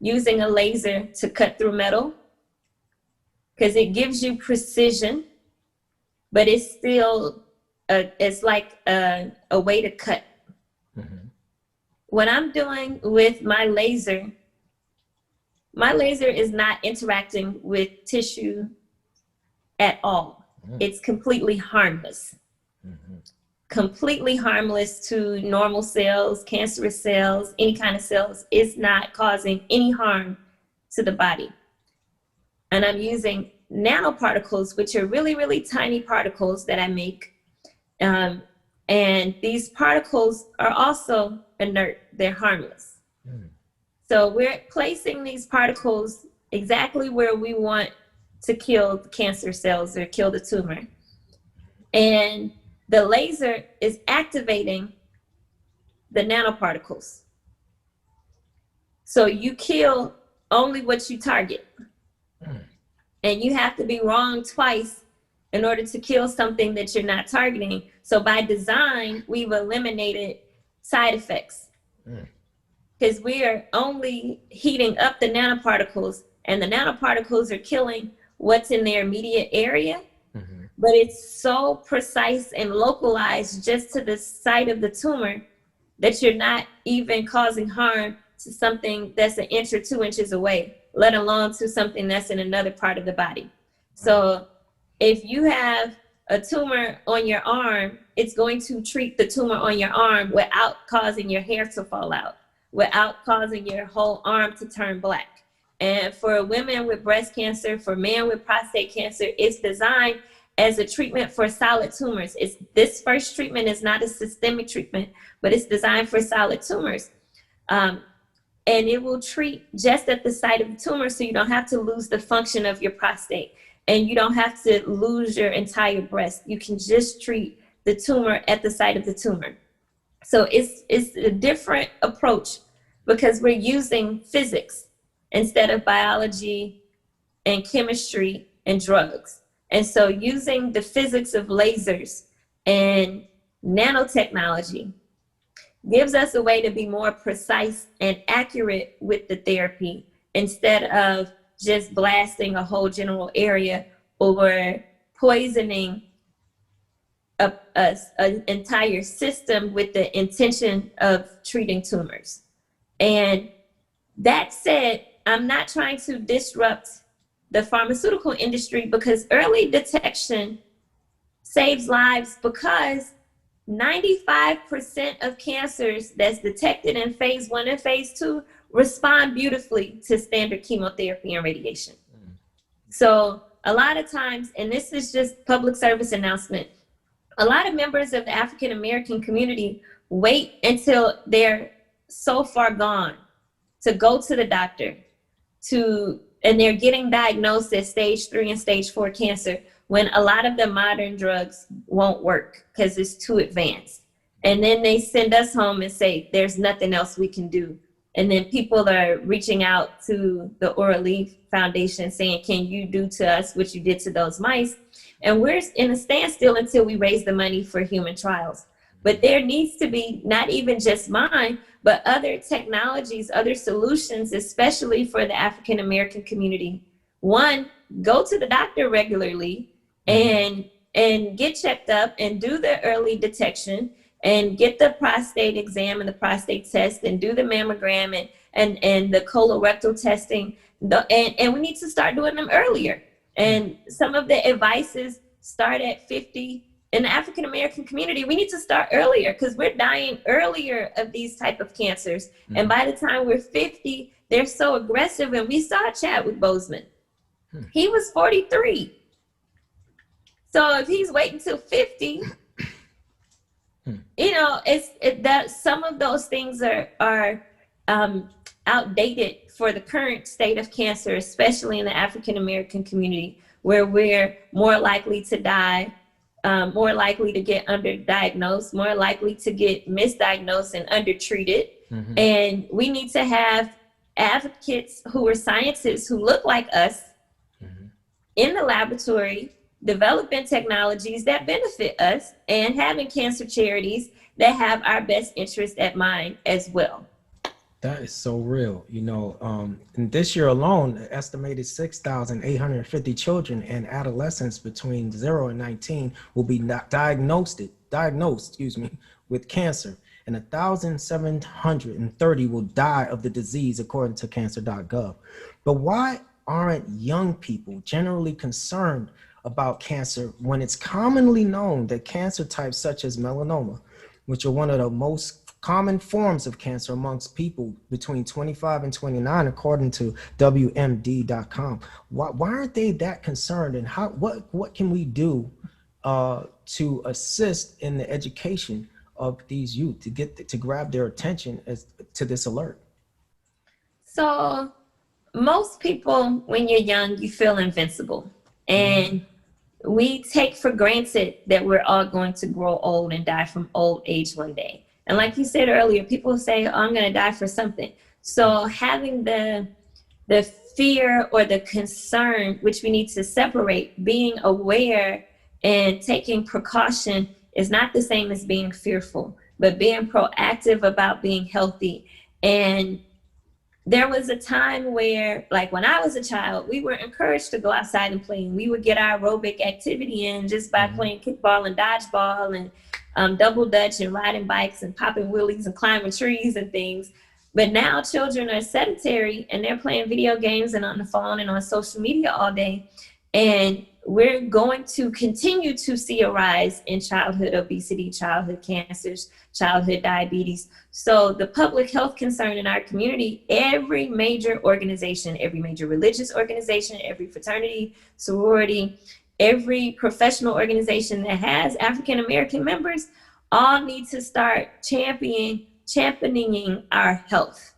C: using a laser to cut through metal, because it gives you precision, but it's still it's like a way to cut. What I'm doing with my laser is not interacting with tissue at all. It's completely harmless. Completely harmless to normal cells, cancerous cells, any kind of cells. It's not causing any harm to the body. And I'm using nanoparticles, which are really, really tiny particles that I make. And these particles are also inert. They're harmless. So we're placing these particles exactly where we want to kill the cancer cells or kill the tumor. And the laser is activating the nanoparticles. So you kill only what you target. And you have to be wrong twice in order to kill something that you're not targeting. So by design, we've eliminated side effects. Because we are only heating up the nanoparticles, and the nanoparticles are killing what's in their immediate area. But it's so precise and localized just to the site of the tumor that you're not even causing harm to something that's 1 inch or 2 inches away, let alone to something that's in another part of the body. So if you have a tumor on your arm, it's going to treat the tumor on your arm without causing your hair to fall out, without causing your whole arm to turn black. And for women with breast cancer, for men with prostate cancer, it's designed as a treatment for solid tumors. This first treatment is not a systemic treatment, but it's designed for solid tumors. And it will treat just at the site of the tumor, so you don't have to lose the function of your prostate, and you don't have to lose your entire breast. You can just treat the tumor at the site of the tumor. So it's a different approach because we're using physics instead of biology and chemistry and drugs. And so using the physics of lasers and nanotechnology gives us a way to be more precise and accurate with the therapy instead of just blasting a whole general area or poisoning an entire system with the intention of treating tumors. And that said, I'm not trying to disrupt the pharmaceutical industry, because early detection saves lives, because 95% of cancers that's detected in phase 1 and phase 2 respond beautifully to standard chemotherapy and radiation. So a lot of times, and this is just public service announcement, a lot of members of the African American community wait until they're so far gone to go to the doctor, and they're getting diagnosed as stage 3 and stage 4 cancer, when a lot of the modern drugs won't work because it's too advanced. And then they send us home and say, there's nothing else we can do. And then people are reaching out to the Orally Foundation saying, can you do to us what you did to those mice? And we're in a standstill until we raise the money for human trials. But there needs to be not even just mine, but other technologies, other solutions, especially for the African American community. One, go to the doctor regularly and get checked up and do the early detection and get the prostate exam and the prostate test and do the mammogram and the colorectal testing. And we need to start doing them earlier. And some of the advices start at 50. In the African American community, we need to start earlier because we're dying earlier of these type of cancers. And by the time we're 50, they're so aggressive. And we saw Chadwick Boseman. He was 43. So if he's waiting till 50, you know, that some of those things are outdated for the current state of cancer, especially in the African American community, where we're more likely to die, more likely to get underdiagnosed, more likely to get misdiagnosed and undertreated. And we need to have advocates who are scientists who look like us in the laboratory, developing technologies that benefit us, and having cancer charities that have our best interest at mind as well.
B: That is so real. In this year alone, an estimated 6,850 children and adolescents between 0 and 19 will be diagnosed, with cancer, and 1,730 will die of the disease, according to cancer.gov. But why aren't young people generally concerned about cancer when it's commonly known that cancer types such as melanoma, which are one of the most common forms of cancer amongst people between 25 and 29, according to WMD.com. Why aren't they that concerned, and what can we do to assist in the education of these youth to grab their attention to this alert?
C: So most people, when you're young, you feel invincible, and we take for granted that we're all going to grow old and die from old age one day. And like you said earlier, people say, oh, I'm going to die for something. So having the fear or the concern, which we need to separate, being aware and taking precaution is not the same as being fearful, but being proactive about being healthy. And there was a time where, like when I was a child, we were encouraged to go outside and play. And we would get our aerobic activity in just by playing kickball and dodgeball and double dutch and riding bikes and popping wheelies and climbing trees and things. But now children are sedentary and they're playing video games and on the phone and on social media all day. And we're going to continue to see a rise in childhood obesity, childhood cancers, childhood diabetes. So the public health concern in our community, every major organization, every major religious organization, every fraternity, sorority, every professional organization that has African American members, all need to start championing our health.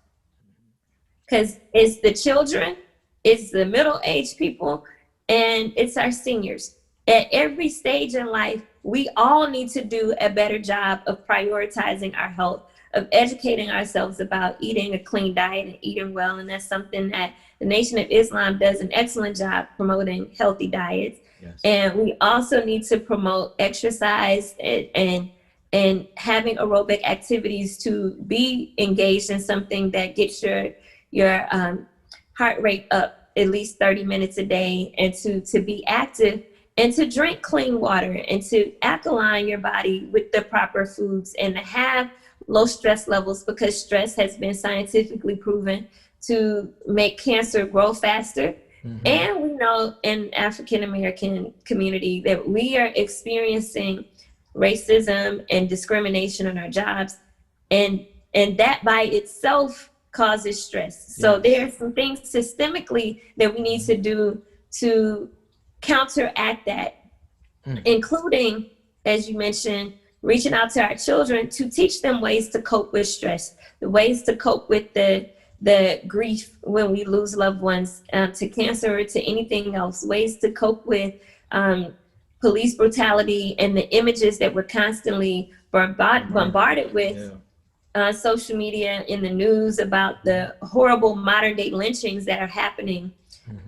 C: Because it's the children, it's the middle-aged people, and it's our seniors. At every stage in life, we all need to do a better job of prioritizing our health, of educating ourselves about eating a clean diet and eating well. And that's something that the Nation of Islam does an excellent job promoting healthy diets. Yes. And we also need to promote exercise and having aerobic activities to be engaged in something that gets your heart rate up at least 30 minutes a day, and to be active and to drink clean water and to alkaline your body with the proper foods and to have low stress levels, because stress has been scientifically proven to make cancer grow faster. And we know in African American community that we are experiencing racism and discrimination on our jobs, and that by itself causes stress. So there are some things systemically that we need to do to counteract that, including, as you mentioned, reaching out to our children to teach them ways to cope with stress, the ways to cope with the grief when we lose loved ones to cancer or to anything else, ways to cope with police brutality and the images that we're constantly bombarded with. Social media, in the news, about the horrible modern day lynchings that are happening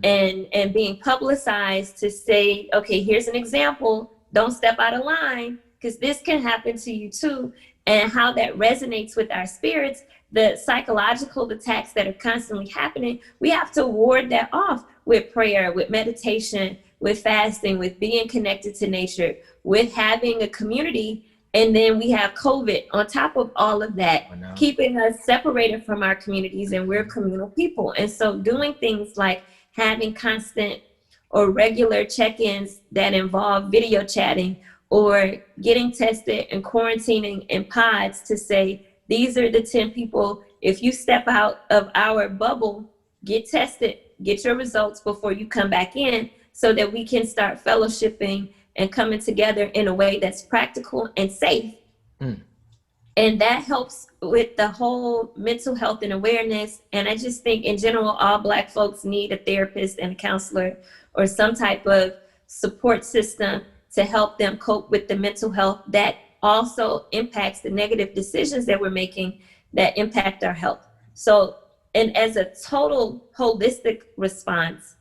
C: and being publicized to say, okay, here's an example, don't step out of line because this can happen to you too. And how that resonates with our spirits, the psychological attacks that are constantly happening, we have to ward that off with prayer, with meditation, with fasting, with being connected to nature, with having a community. And then we have COVID on top of all of that, keeping us separated from our communities, and we're communal people. And so doing things like having constant or regular check-ins that involve video chatting, or getting tested and quarantining in pods to say, these are the 10 people, if you step out of our bubble, get tested, get your results before you come back in, so that we can start fellowshipping and coming together in a way that's practical and safe. And that helps with the whole mental health and awareness. And I just think in general, all Black folks need a therapist and a counselor or some type of support system to help them cope with the mental health that also impacts the negative decisions that we're making that impact our health. So And as a total holistic response,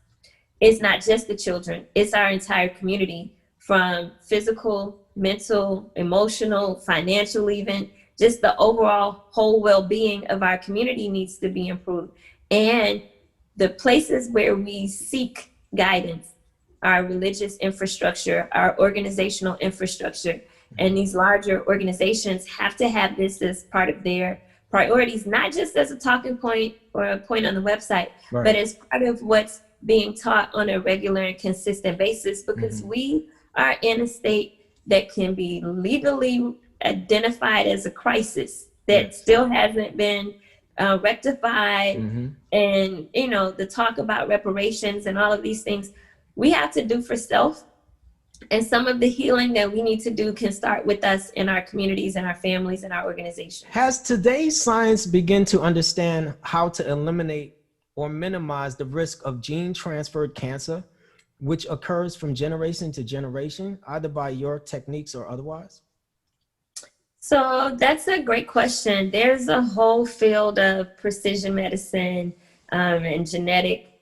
C: it's not just the children, it's our entire community, from physical, mental, emotional, financial, even just the overall whole well-being of our community needs to be improved. And the places where we seek guidance, our religious infrastructure, our organizational infrastructure, and these larger organizations have to have this as part of their priorities, not just as a talking point or a point on the website,
B: Right.
C: but as part of what's being taught on a regular and consistent basis, because we are in a state that can be legally identified as a crisis that still hasn't been rectified. And, you know, the talk about reparations and all of these things we have to do for self. And some of the healing that we need to do can start with us in our communities and our families and our organizations.
B: Has today's science begin to understand how to eliminate or minimize the risk of gene transferred cancer, which occurs from generation to generation, either by your techniques or otherwise?
C: So that's a great question. There's a whole field of precision medicine and genetic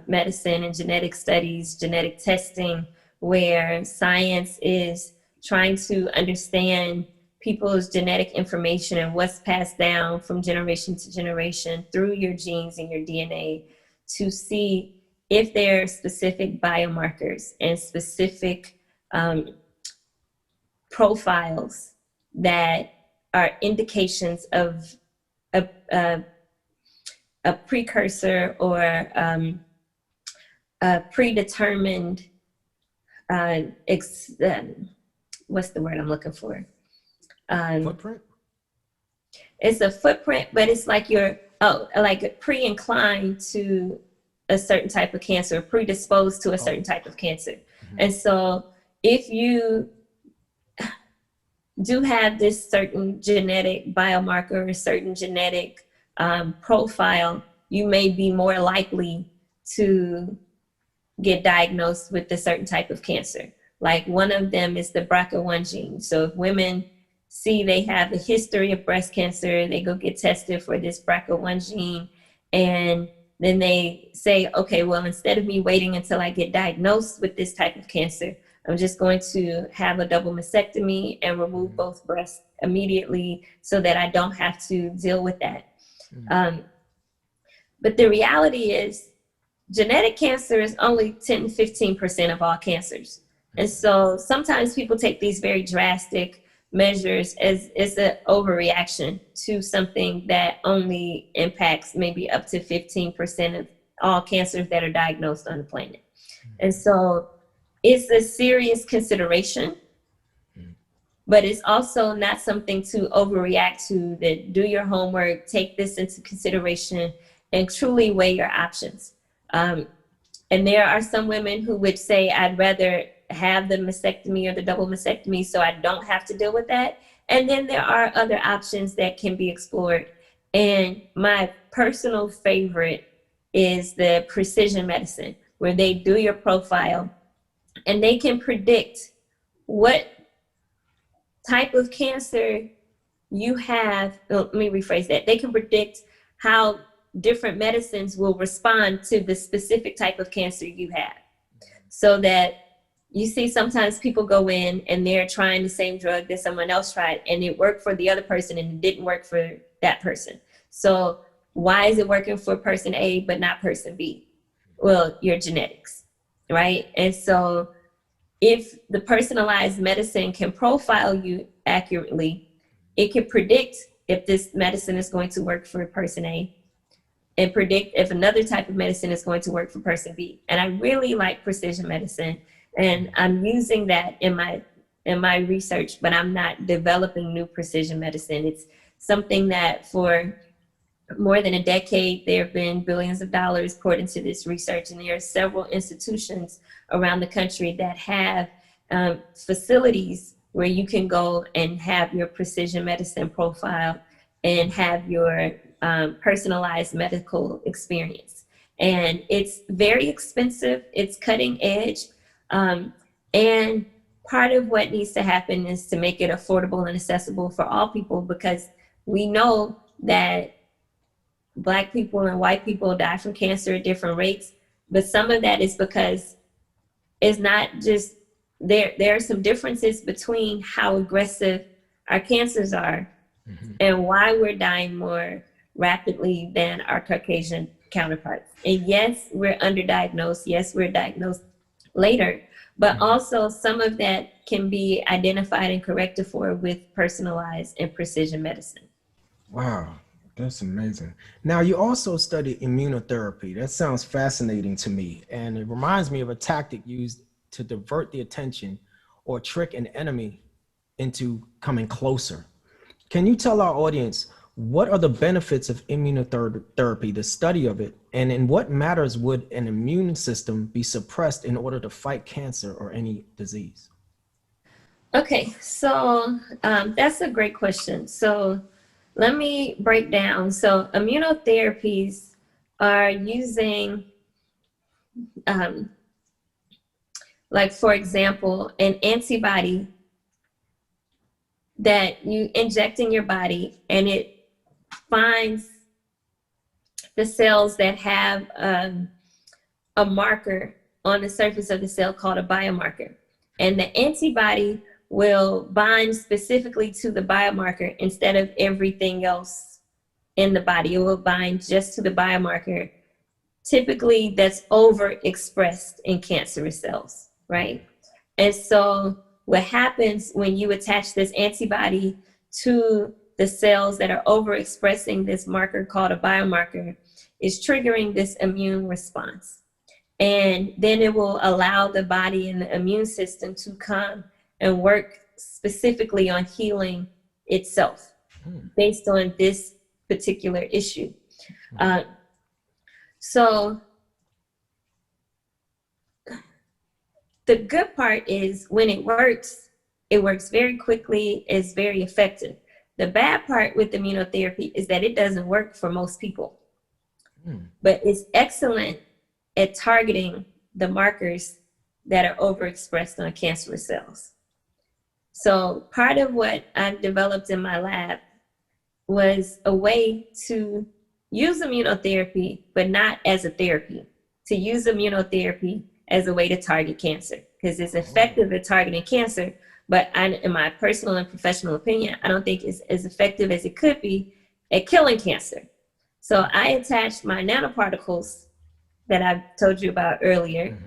C: medicine and genetic studies, genetic testing, where science is trying to understand people's genetic information and what's passed down from generation to generation through your genes and your DNA, to see if there are specific biomarkers and specific profiles that are indications of a precursor or a predetermined what's the word I'm looking for?
B: Footprint?
C: It's a footprint, but it's like you're like pre-inclined to a certain type of cancer, predisposed to a certain type of cancer. And so if you do have this certain genetic biomarker, a certain genetic profile, you may be more likely to get diagnosed with a certain type of cancer. Like one of them is the BRCA1 gene. So if women see they have a history of breast cancer, they go get tested for this BRCA1 gene, and then they say, okay, well, instead of me waiting until I get diagnosed with this type of cancer, I'm just going to have a double mastectomy and remove both breasts immediately so that I don't have to deal with that. But the reality is genetic cancer is only 10 to 15% of all cancers. And so sometimes people take these very drastic measures as an overreaction to something that only impacts maybe up to 15% of all cancers that are diagnosed on the planet. And so it's a serious consideration, but it's also not something to overreact to. That do your homework, take this into consideration, and truly weigh your options. And there are some women who would say, I'd rather have the mastectomy or the double mastectomy so I don't have to deal with that. And then there are other options that can be explored. And my personal favorite is the precision medicine, where they do your profile and they can predict what type of cancer you have. Let me rephrase that. They can predict how different medicines will respond to the specific type of cancer you have. So that you see sometimes people go in and they're trying the same drug that someone else tried and it worked for the other person and it didn't work for that person. So why is it working for person A but not person B? Well, your genetics, right? And so if the personalized medicine can profile you accurately, it can predict if this medicine is going to work for person A and predict if another type of medicine is going to work for person B. And I really like precision medicine, and I'm using that in my research, but I'm not developing new precision medicine. It's something that for more than a decade, there have been billions of dollars poured into this research, and there are several institutions around the country that have facilities where you can go and have your precision medicine profile and have your personalized medical experience. And it's very expensive, it's cutting edge, and part of what needs to happen is to make it affordable and accessible for all people, because we know that Black people and white people die from cancer at different rates, but some of that is because it's not just there are some differences between how aggressive our cancers are and why we're dying more rapidly than our Caucasian counterparts. And yes, we're underdiagnosed. Yes, we're diagnosed later, but also some of that can be identified and corrected for with personalized and precision medicine.
B: Wow, that's amazing. Now, you also study immunotherapy. That sounds fascinating to me. And it reminds me of a tactic used to divert the attention or trick an enemy into coming closer. Can you tell our audience what are the benefits of immunotherapy, the study of it, and in what matters would an immune system be suppressed in order to fight cancer or any disease?
C: Okay, so that's a great question. So let me break down. So immunotherapies are using, like for example, an antibody that you inject in your body, and it finds the cells that have a marker on the surface of the cell called a biomarker. And the antibody will bind specifically to the biomarker instead of everything else in the body. It will bind just to the biomarker, typically that's overexpressed in cancerous cells, right? And so what happens when you attach this antibody to the cells that are overexpressing this marker called a biomarker is triggering this immune response. And then it will allow the body and the immune system to come and work specifically on healing itself based on this particular issue. So the good part is when it works very quickly, it's very effective. The bad part with immunotherapy is that it doesn't work for most people, but it's excellent at targeting the markers that are overexpressed on cancerous cells. So part of what I've developed in my lab was a way to use immunotherapy, but not as a therapy, to use immunotherapy as a way to target cancer, because it's effective at targeting cancer, but in my personal and professional opinion, I don't think it's as effective as it could be at killing cancer. So I attached my nanoparticles that I told you about earlier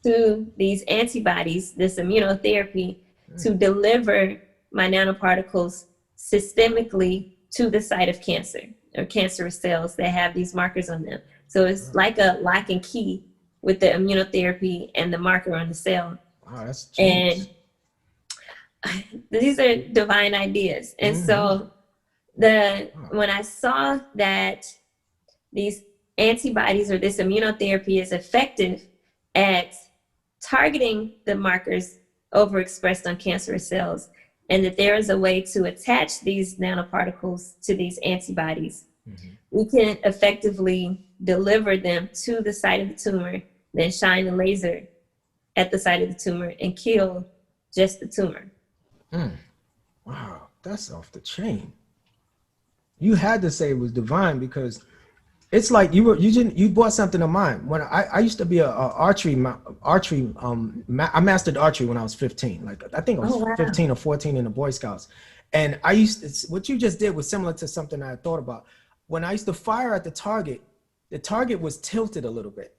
C: to these antibodies, this immunotherapy, to deliver my nanoparticles systemically to the site of cancer or cancerous cells that have these markers on them. So it's like a lock and key with the immunotherapy and the marker on the cell.
B: Wow, that's genius.
C: And these are divine ideas. And so when I saw that these antibodies or this immunotherapy is effective at targeting the markers overexpressed on cancerous cells, and that there is a way to attach these nanoparticles to these antibodies, we can effectively deliver them to the site of the tumor, then shine a laser at the site of the tumor and kill just the tumor.
B: Wow, that's off the chain. You had to say it was divine, because it's like you brought something to mind. When I used to be a archery, I mastered archery when I was 15. Like I think I was 15 or 14 in the Boy Scouts, and what you just did was similar to something I had thought about. When I used to fire at the target was tilted a little bit,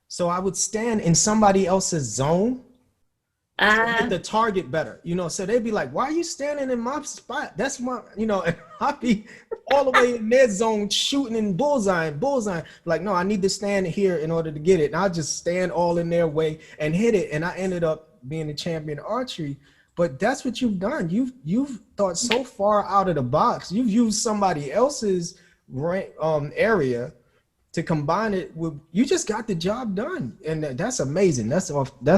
B: so I would stand in somebody else's zone to hit the target better, so they'd be like, why are you standing in my spot? That's my, and I'd be all the way in their zone shooting and bullseye. Like, no, I need to stand here in order to get it. And I'll just stand all in their way and hit it. And I ended up being the champion of archery. But that's what you've done. You've thought so far out of the box. You've used somebody else's area to combine it with, you just got the job done. And that's amazing. That's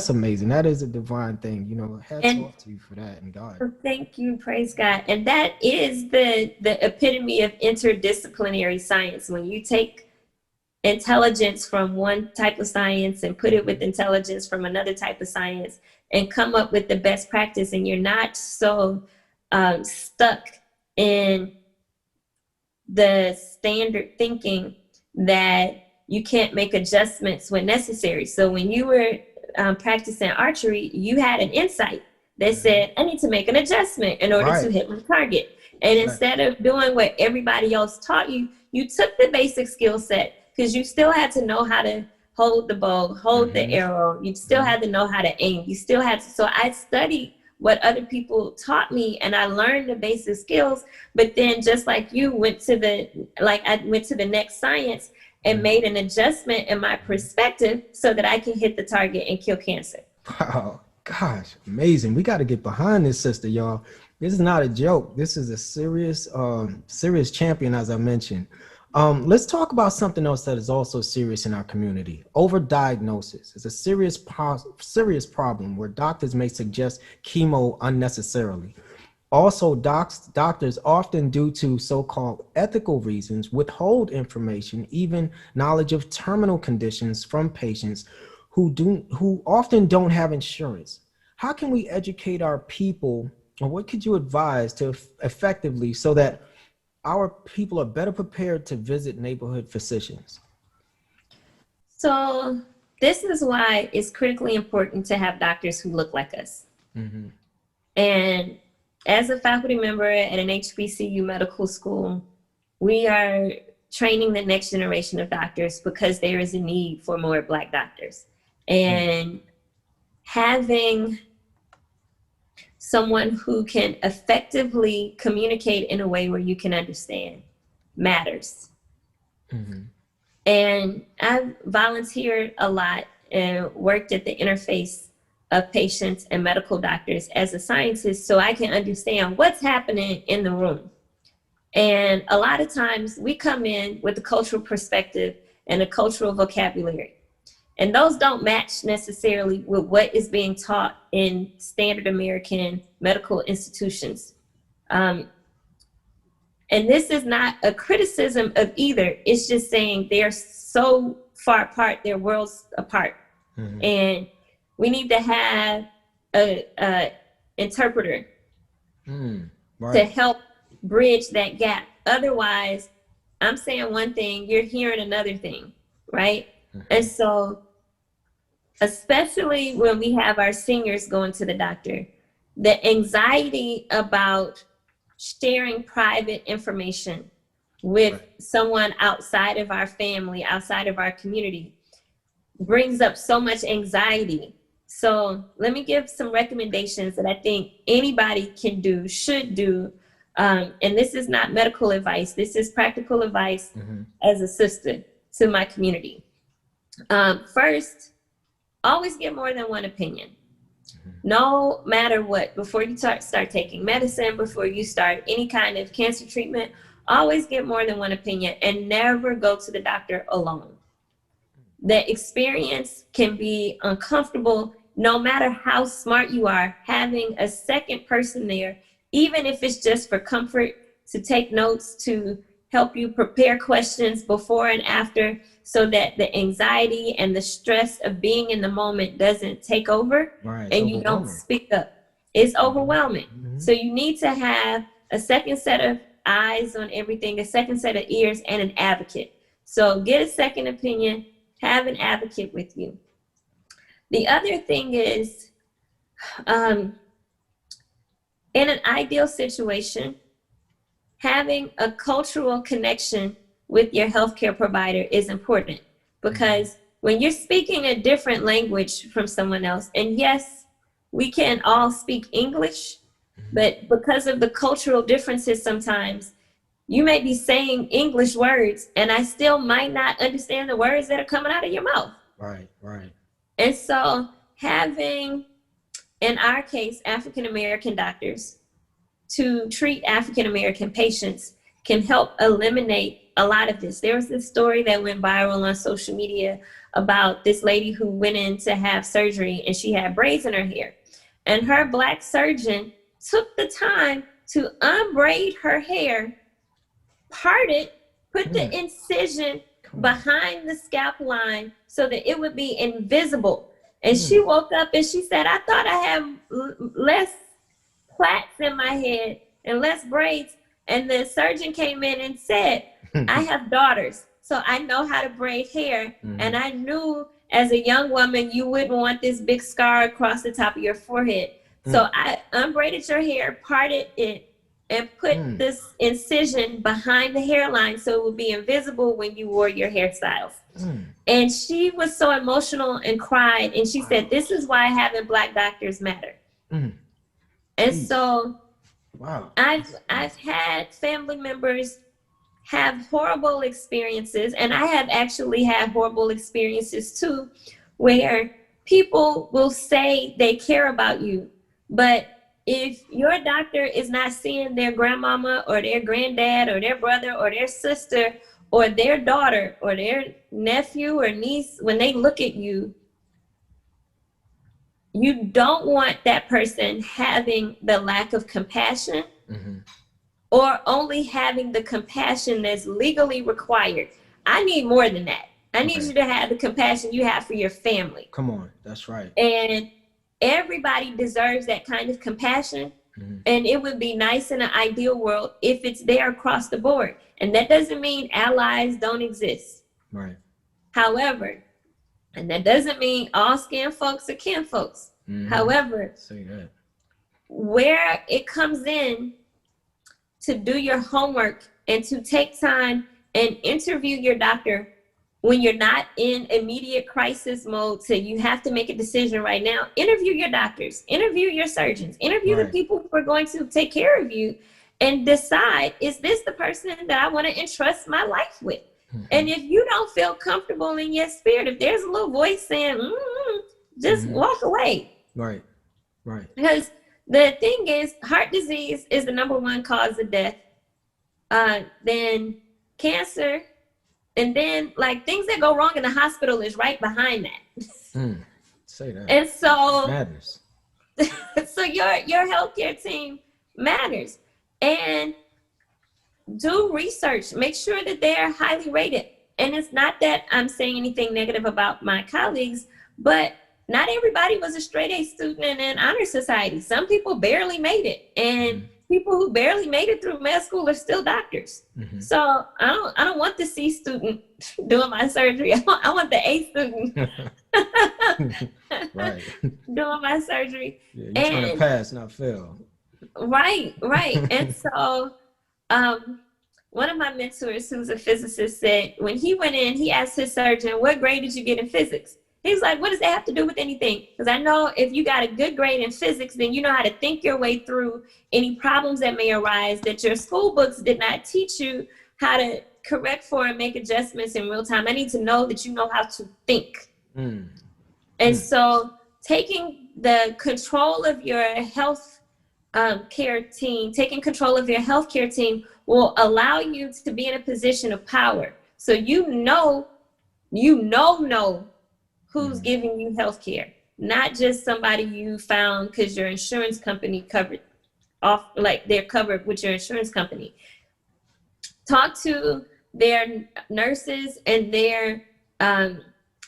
B: amazing. That is a divine thing, hats off to you for that, and God.
C: Thank you, praise God. And that is the epitome of interdisciplinary science. When you take intelligence from one type of science and put it with intelligence from another type of science and come up with the best practice, and you're not so stuck in the standard thinking that you can't make adjustments when necessary. So when you were practicing archery, you had an insight that said, I need to make an adjustment in order to hit my target. And instead of doing what everybody else taught you, you took the basic skill set, because you still had to know how to hold the bow, hold the arrow. You still had to know how to aim. You still had to. So I studied what other people taught me, and I learned the basic skills. But then, just like you I went to the next science and made an adjustment in my perspective so that I can hit the target and kill cancer.
B: Wow, gosh, amazing. We got to get behind this sister, y'all. This is not a joke. This is a serious champion, as I mentioned. Let's talk about something else that is also serious in our community. Overdiagnosis is a serious problem where doctors may suggest chemo unnecessarily. Also, doctors often, due to so-called ethical reasons, withhold information, even knowledge of terminal conditions, from patients who often don't have insurance. How can we educate our people, or what could you advise to effectively, so that our people are better prepared to visit neighborhood physicians?
C: So this is why it's critically important to have doctors who look like us. And as a faculty member at an HBCU medical school, we are training the next generation of doctors because there is a need for more Black doctors. And having someone who can effectively communicate in a way where you can understand matters. And I've volunteered a lot and worked at the interface of patients and medical doctors as a scientist, so I can understand what's happening in the room. And a lot of times we come in with a cultural perspective and a cultural vocabulary, and those don't match necessarily with what is being taught in standard American medical institutions. And this is not a criticism of either. It's just saying they're so far apart, they're worlds apart. And we need to have a interpreter to help bridge that gap. Otherwise, I'm saying one thing, you're hearing another thing, right? And so, especially when we have our seniors going to the doctor, the anxiety about sharing private information with someone outside of our family, outside of our community, brings up so much anxiety. So let me give some recommendations that I think anybody can do, should do. And this is not medical advice. This is practical advice as a sister to my community. First, always get more than one opinion. No matter what, before you start taking medicine, before you start any kind of cancer treatment, always get more than one opinion, and never go to the doctor alone. The experience can be uncomfortable. No matter how smart you are, having a second person there, even if it's just for comfort, to take notes, to help you prepare questions before and after, so that the anxiety and the stress of being in the moment doesn't take over and you don't speak up. It's overwhelming. So you need to have a second set of eyes on everything, a second set of ears, and an advocate. So get a second opinion, have an advocate with you. The other thing is, in an ideal situation, having a cultural connection with your healthcare provider is important, because when you're speaking a different language from someone else, and yes, we can all speak English, but because of the cultural differences, sometimes you may be saying English words and I still might not understand the words that are coming out of your mouth.
B: Right.
C: And so having, in our case, African-American doctors to treat African-American patients can help eliminate a lot of this. There was this story that went viral on social media about this lady who went in to have surgery and she had braids in her hair. And her Black surgeon took the time to unbraid her hair, part it, put the incision behind the scalp line so that it would be invisible. And she woke up and she said, I thought I had less plaits in my head and less braids, And the surgeon came in and said, I have daughters, so I know how to braid hair. And I knew as a young woman, you wouldn't want this big scar across the top of your forehead. So I unbraided your hair, parted it, and put this incision behind the hairline so it would be invisible when you wore your hairstyles. And she was so emotional and cried. And she said, this is why having Black doctors matter. And so I've had family members have horrible experiences, and I have actually had horrible experiences too, where people will say they care about you, but if your doctor is not seeing their grandmama or their granddad or their brother or their sister or their daughter or their nephew or niece, when they look at you, you don't want that person having the lack of compassion or only having the compassion that's legally required. I need more than that. I need you to have the compassion you have for your family.
B: Come on, that's right.
C: And everybody deserves that kind of compassion. And it would be nice in an ideal world if it's there across the board. And that doesn't mean allies don't exist.
B: Right.
C: However, and that doesn't mean all skin folks are kin folks. However,
B: say that.
C: Where it comes in to do your homework and to take time and interview your doctor when you're not in immediate crisis mode, so you have to make a decision right now. Interview your doctors, interview your surgeons, interview the people who are going to take care of you, and decide, is this the person that I want to entrust my life with? And if you don't feel comfortable in your spirit, if there's a little voice saying, just walk away.
B: Right.
C: Because the thing is, heart disease is the #1 cause of death. Then cancer, and then like things that go wrong in the hospital is right behind that.
B: Say that.
C: And so
B: matters.
C: So your healthcare team matters. And do research. Make sure that they're highly rated. And it's not that I'm saying anything negative about my colleagues, but not everybody was a straight A student in an honor society. Some people barely made it, and people who barely made it through med school are still doctors. So I don't want the C student doing my surgery. I want the A student doing my surgery.
B: Yeah, you're trying to pass, not fail.
C: Right. And so one of my mentors, who's a physicist, said when he went in, he asked his surgeon, what grade did you get in physics? He was like, what does that have to do with anything? Because I know if you got a good grade in physics, then you know how to think your way through any problems that may arise that your school books did not teach you how to correct for and make adjustments in real time. I need to know that you know how to think. And so taking the control of your health care team, taking control of your healthcare team will allow you to be in a position of power. So you know who's giving you health care, not just somebody you found because your insurance company covered off, like they're covered with your insurance company. Talk to their nurses and their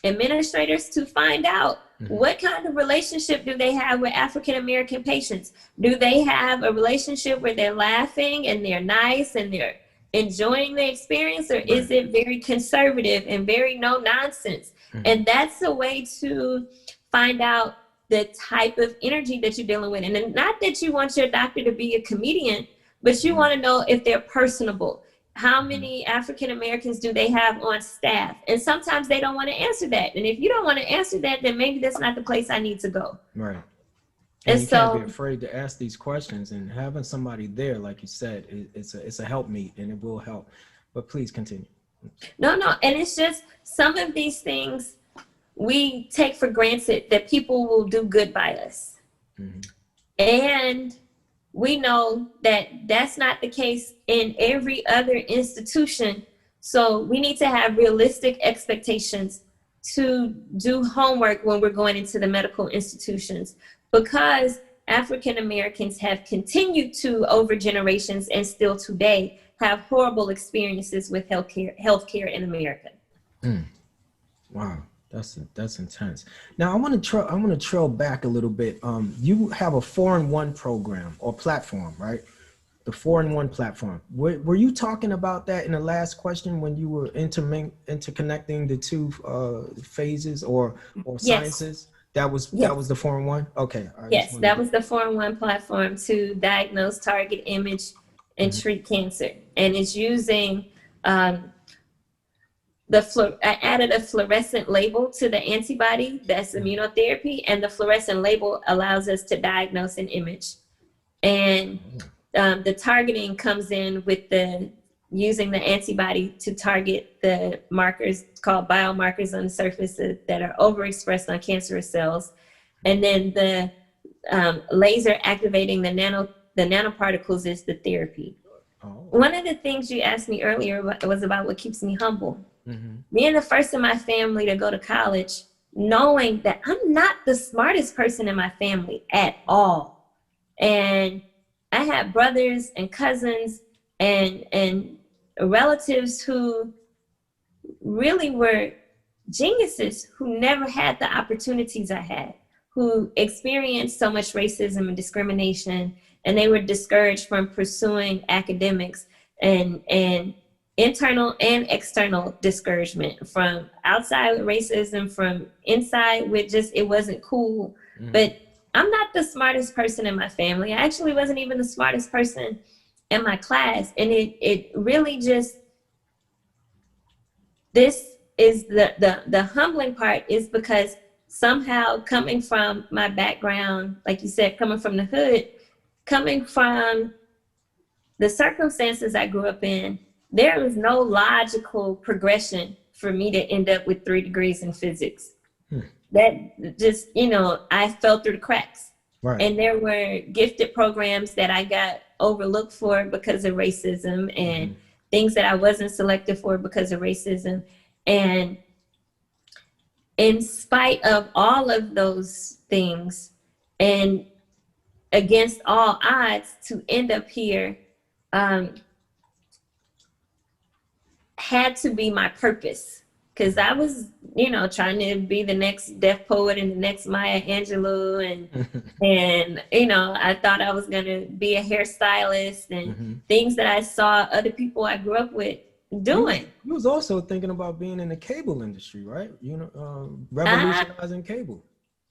C: administrators to find out what kind of relationship do they have with African American patients. Do they have a relationship where they're laughing and they're nice and they're enjoying the experience, or is it very conservative and very no nonsense? And that's a way to find out the type of energy that you're dealing with. And not that you want your doctor to be a comedian, but you want to know if they're personable. How many African Americans do they have on staff? And sometimes they don't want to answer that. And if you don't want to answer that, then maybe that's not the place I need to go.
B: Right. And you can't be afraid to ask these questions, and having somebody there, like you said, it's a help meet, and it will help. But please continue.
C: No. And it's just some of these things we take for granted that people will do good by us. And we know that that's not the case in every other institution. So we need to have realistic expectations to do homework when we're going into the medical institutions, because African Americans have continued to, over generations and still today, have horrible experiences with healthcare in America.
B: Wow, that's intense. Now I want to trail back a little bit. You have a 4-in-1 program or platform, right? the 4-in-1 platform. Were you talking about that in the last question when you were interconnecting the two phases or sciences? That was
C: Yes.
B: That was the 4-in-1. Okay.
C: Yes, that was the 4-in-1 platform to diagnose, target, image, and treat cancer. And it's using I added a fluorescent label to the antibody that's immunotherapy, and the fluorescent label allows us to diagnose an image. And the targeting comes in with using the antibody to target the markers called biomarkers on the surface that are overexpressed on cancerous cells. And then the laser activating the nanoparticles is the therapy. One of the things you asked me earlier was about what keeps me humble. Being the first in my family to go to college, knowing that I'm not the smartest person in my family at all. And I had brothers and cousins and relatives who really were geniuses who never had the opportunities I had, who experienced so much racism and discrimination, and they were discouraged from pursuing academics, and internal and external discouragement, from outside with racism, from inside with just it wasn't cool. But I'm not the smartest person in my family. I actually wasn't even the smartest person in my class. And it really just, this is the humbling part, is because somehow coming from my background, like you said, coming from the hood, coming from the circumstances I grew up in, there was no logical progression for me to end up with 3 degrees in physics. That just, I fell through the cracks.
B: Right.
C: And there were gifted programs that I got overlooked for because of racism, and things that I wasn't selected for because of racism. And in spite of all of those things, and against all odds, to end up here had to be my purpose. Because I was, trying to be the next Deaf poet and the next Maya Angelou, and I thought I was gonna be a hairstylist, and things that I saw other people I grew up with doing.
B: You was also thinking about being in the cable industry, right? Revolutionizing cable.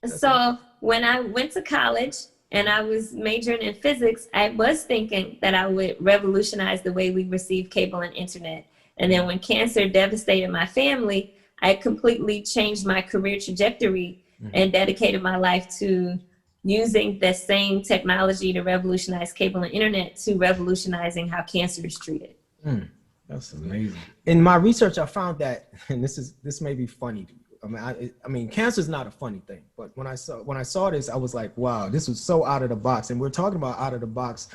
C: So when I went to college and I was majoring in physics, I was thinking that I would revolutionize the way we receive cable and internet. And then when cancer devastated my family, I completely changed my career trajectory and dedicated my life to using the same technology to revolutionize cable and internet to revolutionizing how cancer is treated.
B: That's amazing. In my research, I found that, and this may be funny to you. I mean, cancer is not a funny thing, but when I saw this, I was like, wow, this was so out of the box. And we're talking about out of the box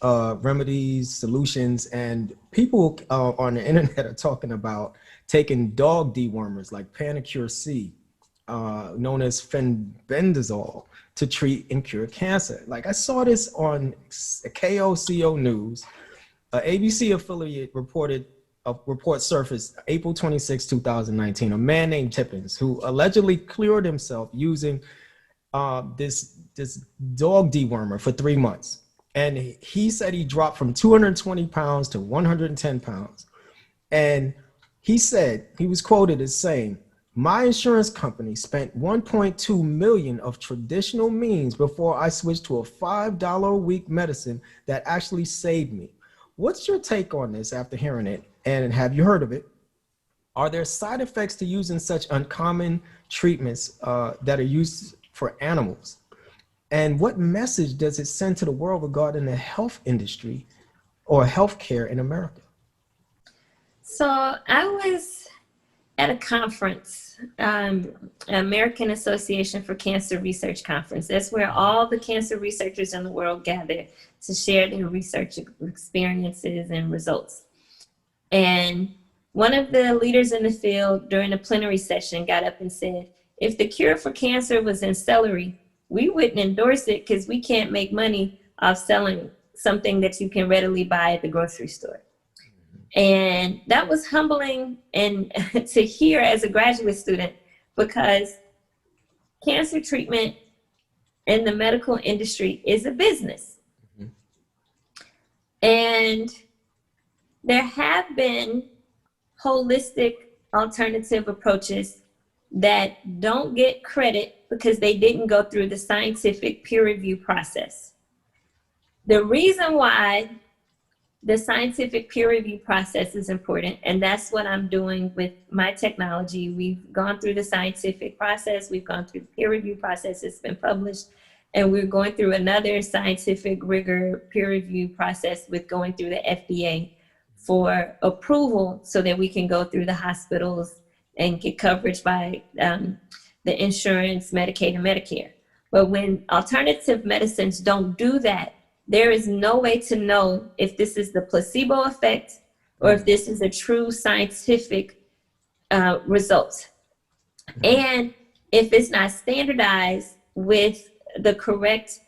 B: remedies, solutions, and people on the internet are talking about taking dog dewormers like Panacure C, known as fenbendazole, to treat and cure cancer. Like, I saw this on KOCO News. ABC affiliate report surfaced April 26, 2019. A man named Tippins, who allegedly cured himself using this dog dewormer for 3 months. And he said he dropped from 220 pounds to 110 pounds. And he said, he was quoted as saying, "My insurance company spent $1.2 million of traditional means before I switched to a $5 a week medicine that actually saved me." What's your take on this after hearing it? And have you heard of it? Are there side effects to using such uncommon treatments that are used for animals? And what message does it send to the world regarding the health industry or healthcare in America?
C: So I was at a conference, American Association for Cancer Research Conference. That's where all the cancer researchers in the world gather to share their research experiences and results. And one of the leaders in the field during a plenary session got up and said, "If the cure for cancer was in celery, we wouldn't endorse it because we can't make money off selling something that you can readily buy at the grocery store." And that was humbling and to hear as a graduate student, because cancer treatment in the medical industry is a business. And there have been holistic alternative approaches that don't get credit because they didn't go through the scientific peer review process. The reason why the scientific peer review process is important, and that's what I'm doing with my technology. We've gone through the scientific process, we've gone through the peer review process, it's been published, and we're going through another scientific rigor peer review process with going through the FDA for approval so that we can go through the hospitals and get coverage by the insurance, Medicaid, and Medicare. But when alternative medicines don't do that, there is no way to know if this is the placebo effect or if this is a true scientific result. And if it's not standardized with the correct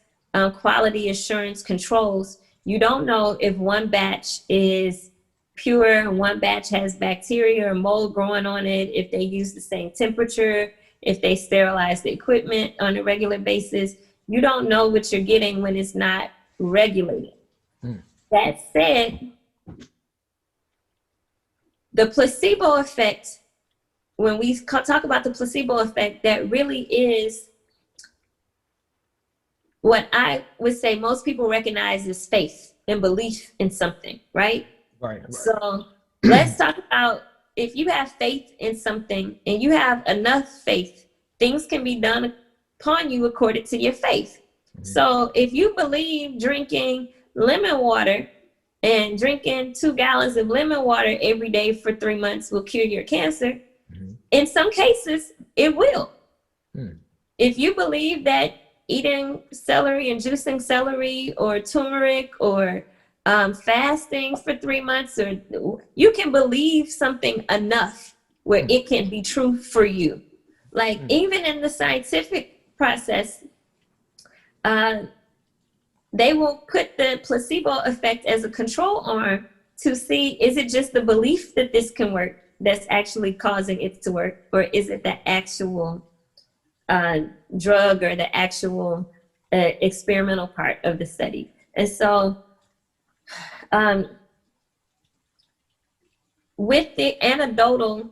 C: quality assurance controls, you don't know if one batch is pure and one batch has bacteria or mold growing on it, if they use the same temperature, if they sterilize the equipment on a regular basis. You don't know what you're getting when it's not regulated. That said, the placebo effect, when we talk about the placebo effect, that really is what I would say most people recognize as faith and belief in something, right?
B: Right.
C: So let's talk about, if you have faith in something and you have enough faith, things can be done upon you according to your faith. So if you believe drinking lemon water and drinking 2 gallons of lemon water every day for 3 months will cure your cancer, in some cases, it will. If you believe that eating celery and juicing celery or turmeric or fasting for 3 months, or you can believe something enough where it can be true for you. Like even in the scientific process, they will put the placebo effect as a control arm to see, is it just the belief that this can work that's actually causing it to work, or is it the actual drug or the actual experimental part of the study? And so with the anecdotal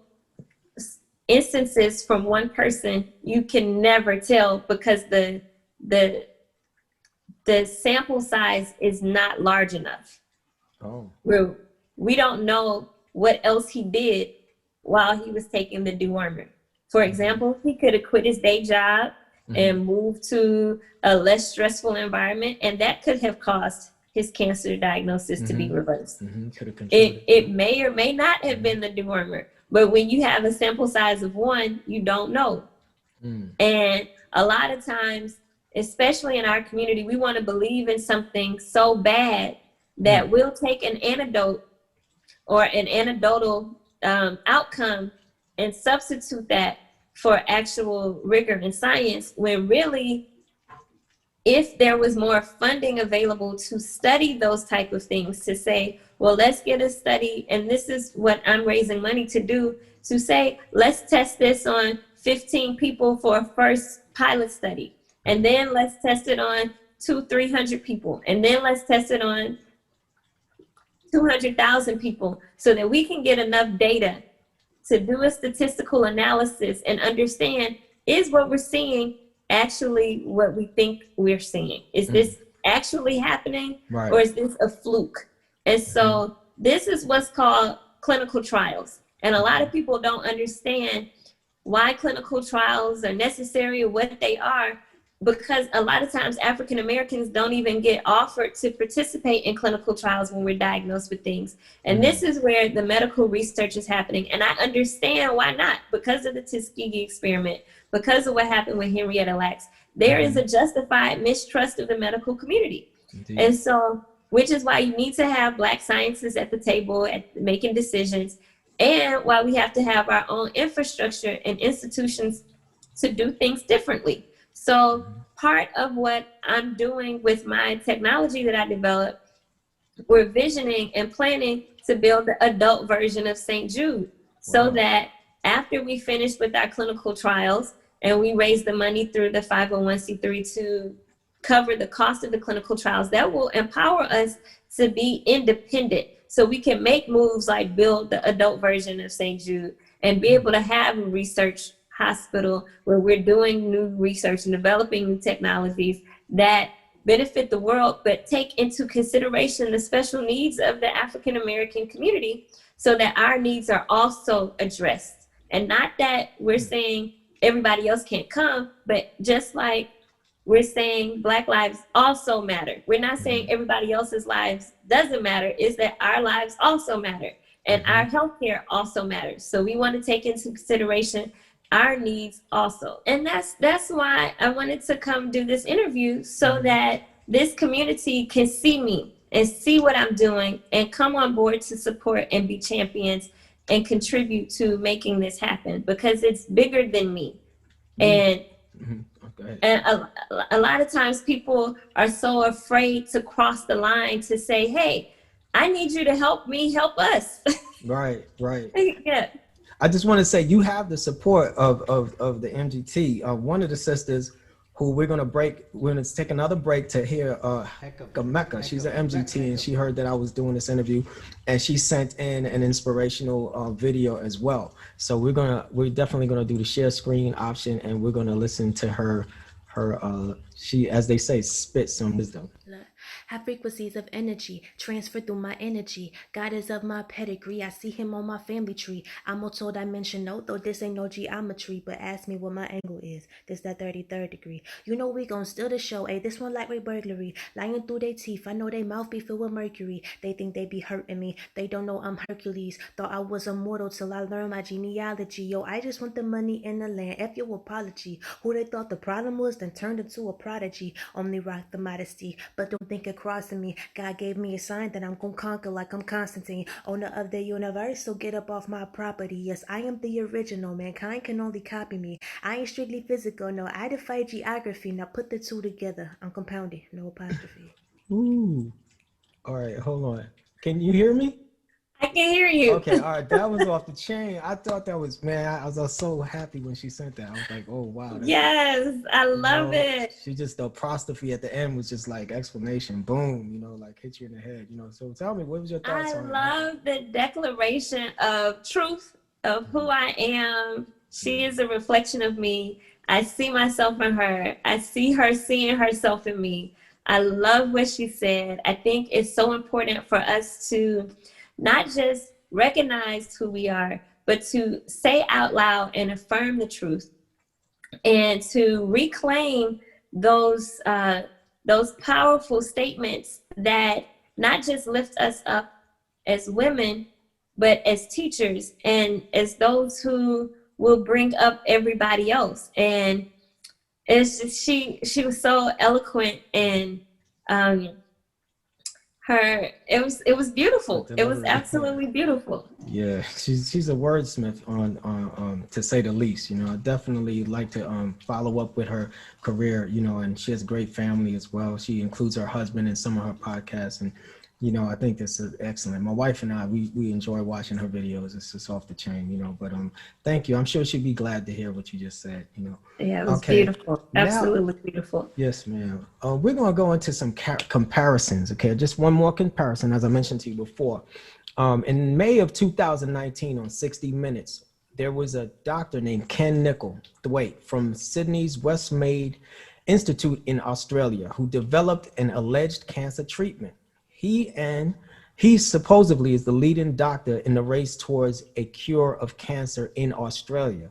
C: instances from one person, you can never tell because the sample size is not large enough. We don't know what else he did while he was taking the dewormer. For example, he could have quit his day job and moved to a less stressful environment, and that could have caused his cancer diagnosis to be reversed. It may or may not have been the dewormer, but when you have a sample size of 1, you don't know. And a lot of times, especially in our community, we want to believe in something so bad that we'll take an antidote or an anecdotal outcome and substitute that for actual rigor in science, when really, if there was more funding available to study those type of things, to say, well, let's get a study, and this is what I'm raising money to do, to say, let's test this on 15 people for a first pilot study. And then let's test it on 200-300 people. And then let's test it on 200,000 people so that we can get enough data to do a statistical analysis and understand, is what we're seeing actually what we think we're seeing? Is this actually happening, or is this a fluke? And so this is what's called clinical trials. And a lot of people don't understand why clinical trials are necessary or what they are, because a lot of times African Americans don't even get offered to participate in clinical trials when we're diagnosed with things. And this is where the medical research is happening. And I understand why not, because of the Tuskegee experiment, because of what happened with Henrietta Lacks. There is a justified mistrust of the medical community. And so, which is why you need to have Black scientists at the table at making decisions, and why we have to have our own infrastructure and institutions to do things differently. So part of what I'm doing with my technology that I developed, we're visioning and planning to build the adult version of St. Jude, so that after we finish with our clinical trials and we raise the money through the 501c3 to cover the cost of the clinical trials. That will empower us to be independent so we can make moves like build the adult version of St. Jude and be able to have a research hospital where we're doing new research and developing new technologies that benefit the world, but take into consideration the special needs of the African American community so that our needs are also addressed. And not that we're saying everybody else can't come, but just like we're saying Black lives also matter. We're not saying everybody else's lives doesn't matter. It's that our lives also matter and our healthcare also matters. So we want to take into consideration our needs also. And that's why I wanted to come do this interview so that this community can see me and see what I'm doing and come on board to support and be champions and contribute to making this happen, because it's bigger than me. And and a lot of times people are so afraid to cross the line to say, hey, I need you to help me help us.
B: Right.
C: Yeah.
B: I just want to say you have the support of the MGT. One of the sisters who we're going to take another break to hear Mecca. She's an MGT, and she heard that I was doing this interview, and she sent in an inspirational video as well. So we're definitely going to do the share screen option, and we're going to listen to her she, as they say, spit some wisdom.
D: High frequencies of energy transfer through my energy. God is of my pedigree. I see him on my family tree. I'm multi-dimensional, though this ain't no geometry. But ask me what my angle is. This that 33rd degree. You know we gon' steal the show. Ayy, this one like way burglary. Lying through their teeth. I know they mouth be filled with mercury. They think they be hurting me. They don't know I'm Hercules. Thought I was immortal till I learned my genealogy. Yo, I just want the money in the land. F your apology. Who they thought the problem was, then turned into a prodigy. Only rock the modesty, but don't think it crossing me. God gave me a sign that I'm gonna conquer like I'm Constantine, owner of the universe, so get up off my property. Yes, I am the original. Mankind can only copy me. I ain't strictly physical, no, I defy geography. Now put the two together. I'm compounded, no apostrophe.
B: Ooh. All right, hold on. Can you hear me?
C: I can hear you.
B: Okay, all right, that was off the chain. I thought that was, man, I was so happy when she sent that. I was like, oh, wow.
C: Yes, I love it.
B: She just, the apostrophe at the end was just like explanation, boom, like hit you in the head, So tell me, what was your thoughts on it?
C: I love the declaration of truth of who I am. She is a reflection of me. I see myself in her. I see her seeing herself in me. I love what she said. I think it's so important for us to not just recognize who we are, but to say out loud and affirm the truth and to reclaim those powerful statements that not just lift us up as women, but as teachers and as those who will bring up everybody else. And it's just, she was so eloquent, and it was beautiful. It was absolutely beautiful.
B: Yeah, she's a wordsmith on to say the least. I definitely like to follow up with her career. And she has a great family as well. She includes her husband in some of her podcasts, and I think this is excellent. My wife and I, we enjoy watching her videos. It's just off the chain, But thank you. I'm sure she'd be glad to hear what you just said.
C: Yeah, it was beautiful. Absolutely beautiful.
B: Yes, ma'am. We're gonna go into some comparisons. Okay, just one more comparison, as I mentioned to you before. In May of 2019, on 60 Minutes, there was a doctor named Ken Nichole from Sydney's Westmead Institute in Australia who developed an alleged cancer treatment. He supposedly is the leading doctor in the race towards a cure of cancer in Australia.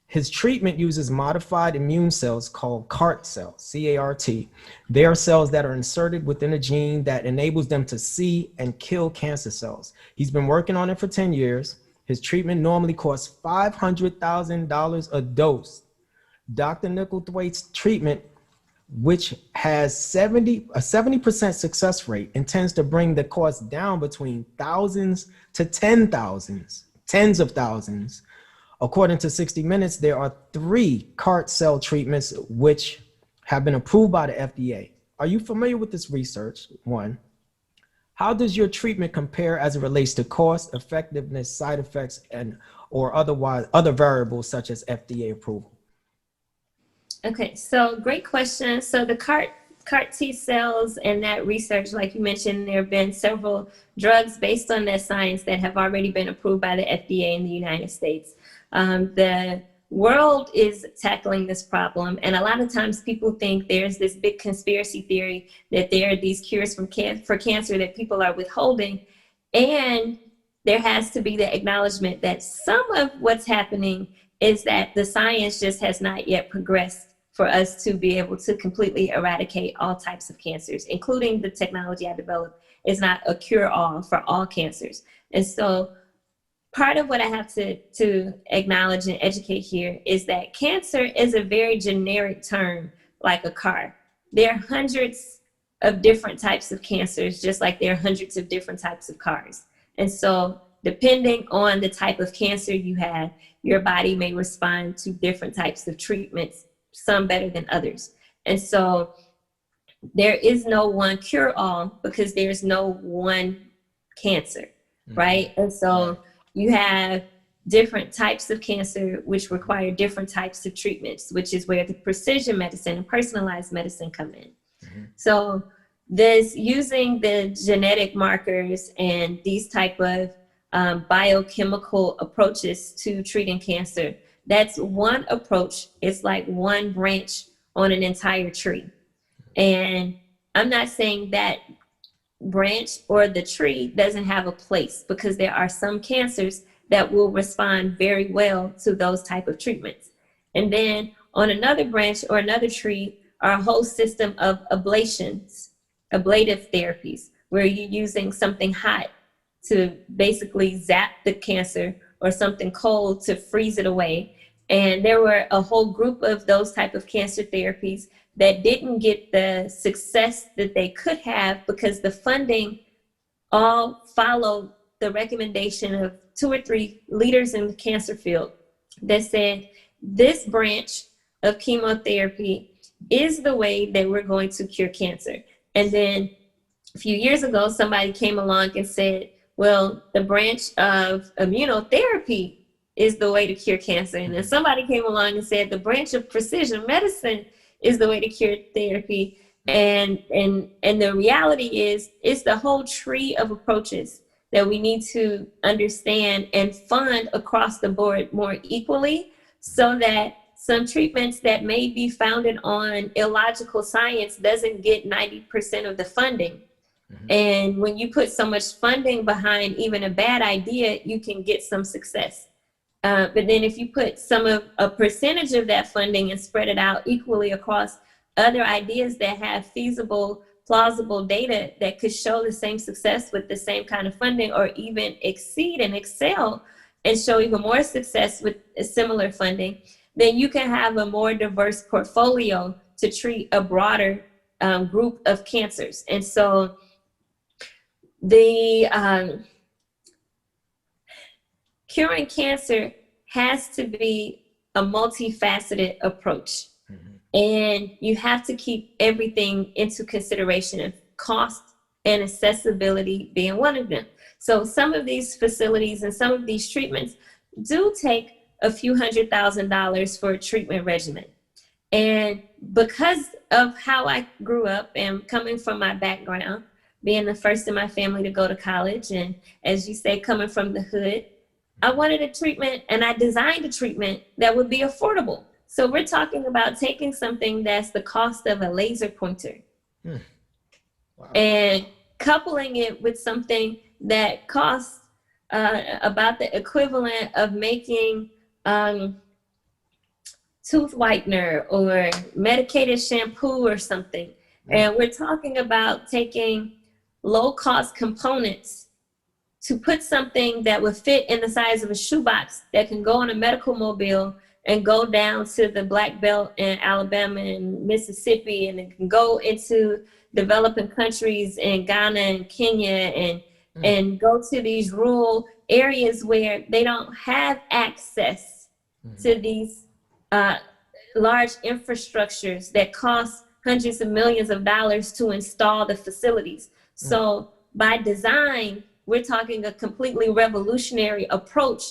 B: His treatment uses modified immune cells called CART cells, C-A-R-T. They are cells that are inserted within a gene that enables them to see and kill cancer cells. He's been working on it for 10 years. His treatment normally costs $500,000 a dose. Dr. Nichole-Thwaite's treatment, which has a 70% success rate, intends to bring the cost down between thousands to tens of thousands. According to 60 Minutes, there are 3 CART cell treatments which have been approved by the FDA. Are you familiar with this research? 1. How does your treatment compare as it relates to cost, effectiveness, side effects, or other variables such as FDA approval?
C: Okay, so great question. So the CART CAR T cells and that research, like you mentioned, there have been several drugs based on that science that have already been approved by the FDA in the United States. The world is tackling this problem, and a lot of times people think there's this big conspiracy theory that there are these cures for cancer that people are withholding, and there has to be the acknowledgement that some of what's happening is that the science just has not yet progressed for us to be able to completely eradicate all types of cancers, including the technology I developed is not a cure-all for all cancers. And so part of what I have to acknowledge and educate here is that cancer is a very generic term, like a car. There are hundreds of different types of cancers, just like there are hundreds of different types of cars. And so depending on the type of cancer you have, your body may respond to different types of treatments, some better than others. And so there is no one cure-all because there's no one cancer, right? And so you have different types of cancer which require different types of treatments, which is where the precision medicine and personalized medicine come in. So this using the genetic markers and these type of biochemical approaches to treating cancer, that's one approach. It's like one branch on an entire tree. And I'm not saying that branch or the tree doesn't have a place, because there are some cancers that will respond very well to those type of treatments. And then on another branch or another tree are a whole system of ablative therapies, where you're using something hot to basically zap the cancer or something cold to freeze it away. And there were a whole group of those type of cancer therapies that didn't get the success that they could have because the funding all followed the recommendation of 2 or 3 leaders in the cancer field that said, this branch of chemotherapy is the way that we're going to cure cancer. And then a few years ago, somebody came along and said, well, the branch of immunotherapy is the way to cure cancer. And then somebody came along and said the branch of precision medicine is the way to cure therapy. And the reality is, it's the whole tree of approaches that we need to understand and fund across the board more equally, so that some treatments that may be founded on illogical science doesn't get 90% of the funding. And when you put so much funding behind even a bad idea, you can get some success. But then if you put a percentage of that funding and spread it out equally across other ideas that have feasible, plausible data that could show the same success with the same kind of funding, or even exceed and excel and show even more success with a similar funding, then you can have a more diverse portfolio to treat a broader group of cancers. And so the curing cancer has to be a multifaceted approach. And you have to keep everything into consideration, of cost and accessibility being one of them. So some of these facilities and some of these treatments do take a few $100,000 for a treatment regimen. And because of how I grew up and coming from my background, being the first in my family to go to college, and as you say, coming from the hood, I wanted a treatment, and I designed a treatment that would be affordable. So we're talking about taking something that's the cost of a laser pointer and coupling it with something that costs about the equivalent of making tooth whitener or medicated shampoo or something. And we're talking about taking low-cost components to put something that would fit in the size of a shoebox that can go on a medical mobile and go down to the Black Belt in Alabama and Mississippi, and it can go into developing countries in Ghana and Kenya, and go to these rural areas where they don't have access to these large infrastructures that cost hundreds of millions of dollars to install the facilities. So by design, we're talking a completely revolutionary approach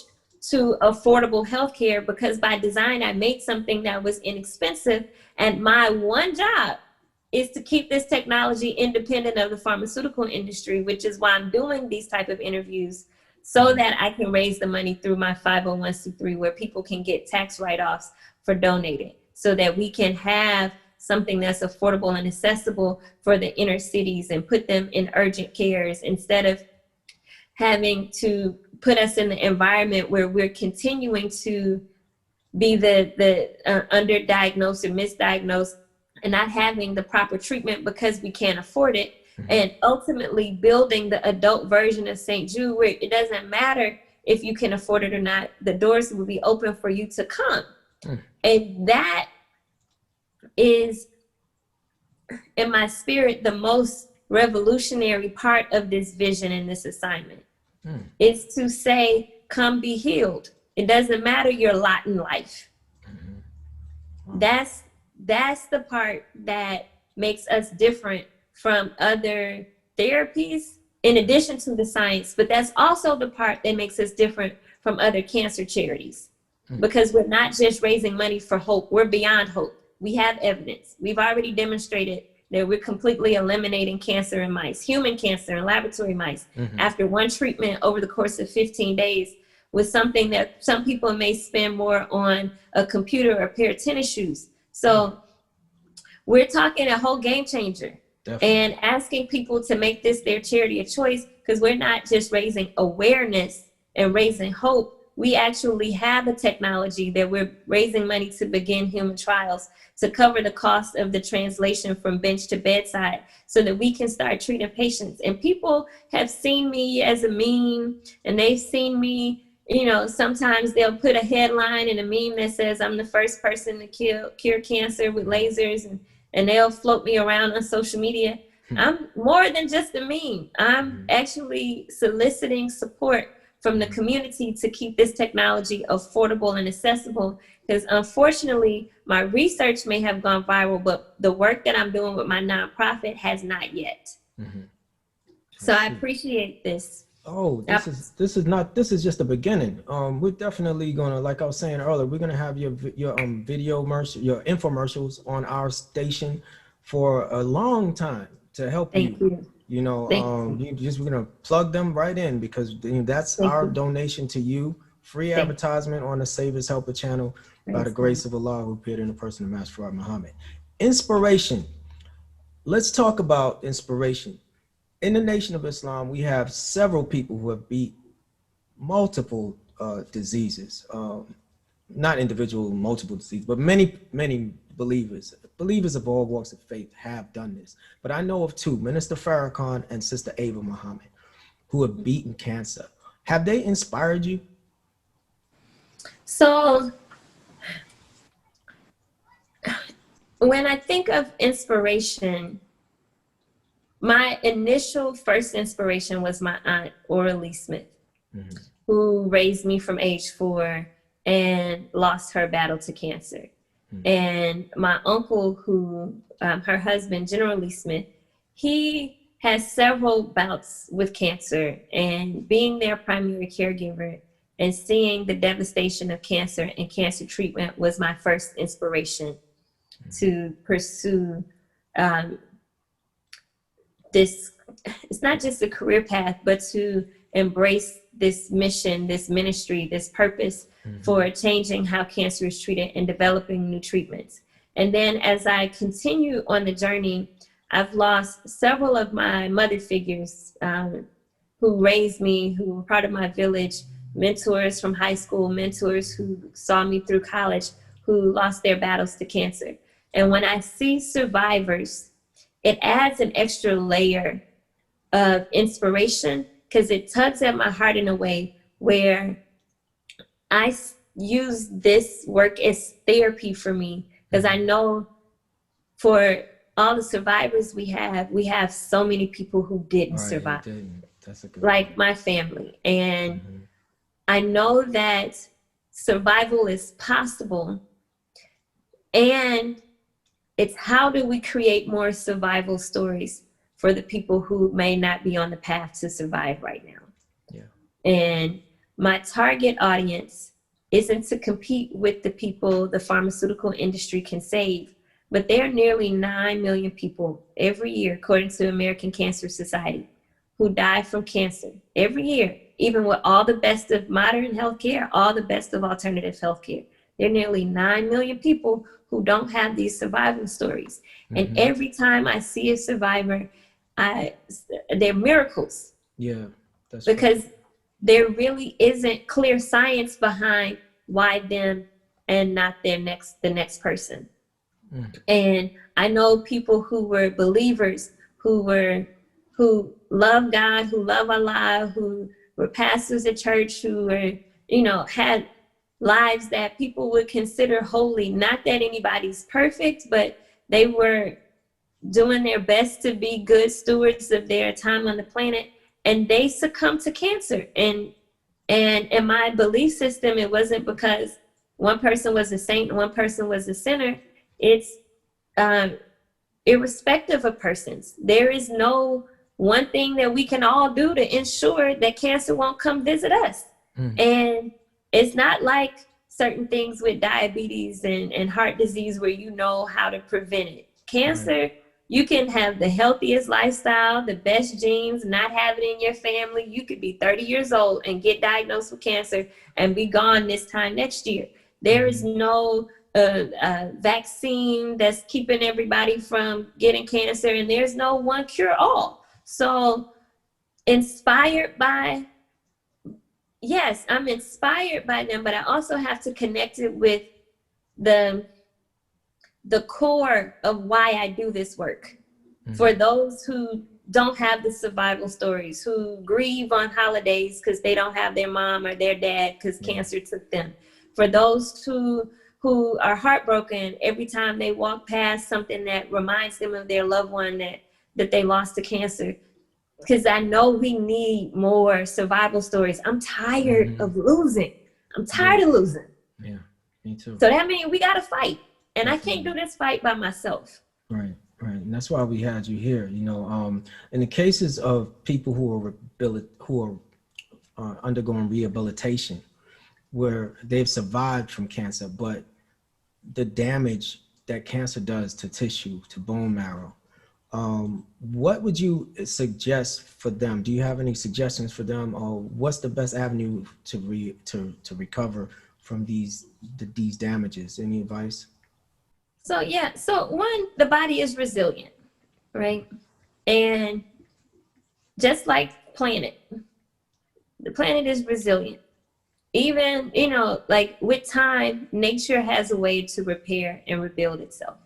C: to affordable healthcare, because by design, I made something that was inexpensive. And my one job is to keep this technology independent of the pharmaceutical industry, which is why I'm doing these type of interviews, so that I can raise the money through my 501c3, where people can get tax write-offs for donating, so that we can have something that's affordable and accessible for the inner cities and put them in urgent cares, instead of having to put us in the environment where we're continuing to be the underdiagnosed or misdiagnosed and not having the proper treatment because we can't afford it. And ultimately building the adult version of St. Jude, where it doesn't matter if you can afford it or not, the doors will be open for you to come. And that is, in my spirit, the most revolutionary part of this vision and this assignment, is to say, come be healed. It doesn't matter your lot in life. That's the part that makes us different from other therapies, in addition to the science, but that's also the part that makes us different from other cancer charities, because we're not just raising money for hope. We're beyond hope. We have evidence. We've already demonstrated that we're completely eliminating cancer in mice, human cancer in laboratory mice, after one treatment over the course of 15 days, with something that some people may spend more on a computer or a pair of tennis shoes. So we're talking a whole game changer. Definitely. And asking people to make this their charity of choice, because we're not just raising awareness and raising hope. We actually have a technology that we're raising money to begin human trials to cover the cost of the translation from bench to bedside, so that we can start treating patients. And people have seen me as a meme, and they've seen me, you know, sometimes they'll put a headline in a meme that says I'm the first person to cure cancer with lasers, and they'll float me around on social media. I'm more than just a meme. I'm actually soliciting support from the community to keep this technology affordable and accessible, because unfortunately my research may have gone viral, but the work that I'm doing with my nonprofit has not yet. So I appreciate this.
B: Oh, this is just the beginning. We're definitely gonna, like I was saying earlier, we're gonna have your your infomercials on our station for a long time to help
C: Thank you.
B: You know, we're gonna plug them right in, because that's our donation to you. Free advertisement on the Saviours Helper channel, by the grace of Allah, who appeared in the person of Master Prophet Muhammad. Inspiration. Let's talk about inspiration. In the Nation of Islam, we have several people who have beat multiple diseases, not individual, multiple diseases, but many believers of all walks of faith have done this. But I know of two, Minister Farrakhan and Sister Ava Muhammad, who have beaten cancer. Have they inspired you?
C: So when I think of inspiration, my initial first inspiration was my aunt, Oralee Smith, who raised me from age 4 and lost her battle to cancer. And my uncle, who, her husband, General Lee Smith, he has several bouts with cancer, and being their primary caregiver and seeing the devastation of cancer and cancer treatment was my first inspiration to pursue this. It's not just a career path, but to embrace this mission, this ministry, this purpose for changing how cancer is treated and developing new treatments. And then as I continue on the journey, I've lost several of my mother figures who raised me, who were part of my village, mentors from high school, mentors who saw me through college, who lost their battles to cancer. And when I see survivors, it adds an extra layer of inspiration, because it tugs at my heart in a way where I use this work as therapy for me, because I know for all the survivors we have so many people who didn't survive,
B: That's a good
C: like
B: point.
C: my family. And I know that survival is possible, and it's how do we create more survival stories for the people who may not be on the path to survive right now. And my target audience isn't to compete with the people the pharmaceutical industry can save, but there are nearly 9 million people every year, according to the American Cancer Society, who die from cancer every year, even with all the best of modern healthcare, all the best of alternative healthcare. There are nearly 9 million people who don't have these survival stories. And every time I see a survivor, they're miracles.
B: Yeah, that's
C: because
B: right.
C: there really isn't clear science behind why them and not the next person. And I know people who were believers, who love God, who love Allah, who were pastors at church, who were, had lives that people would consider holy. Not that anybody's perfect, but they were doing their best to be good stewards of their time on the planet, and they succumbed to cancer. And in my belief system, it wasn't because one person was a saint and one person was a sinner. It's irrespective of persons. There is no one thing that we can all do to ensure that cancer won't come visit us. And it's not like certain things with diabetes and heart disease where you know how to prevent it. Cancer, you can have the healthiest lifestyle, the best genes, not have it in your family. You could be 30 years old and get diagnosed with cancer and be gone this time next year. There is no vaccine that's keeping everybody from getting cancer, and there's no one cure all. So inspired by, yes, I'm inspired by them, but I also have to connect it with the core of why I do this work. For those who don't have the survival stories, who grieve on holidays because they don't have their mom or their dad because cancer took them. For those who are heartbroken every time they walk past something that reminds them of their loved one that they lost to cancer. Because I know we need more survival stories. I'm tired of losing. I'm tired of losing.
B: Yeah, me too.
C: So that means we got to fight. And I can't do this fight by myself.
B: Right. And that's why we had you here. In the cases of people who are undergoing rehabilitation, where they've survived from cancer, but the damage that cancer does to tissue, to bone marrow, what would you suggest for them? Do you have any suggestions for them, or what's the best avenue to recover from these damages? Any advice?
C: So one, the body is resilient, right? And just like the planet is resilient. Even, like with time, nature has a way to repair and rebuild itself.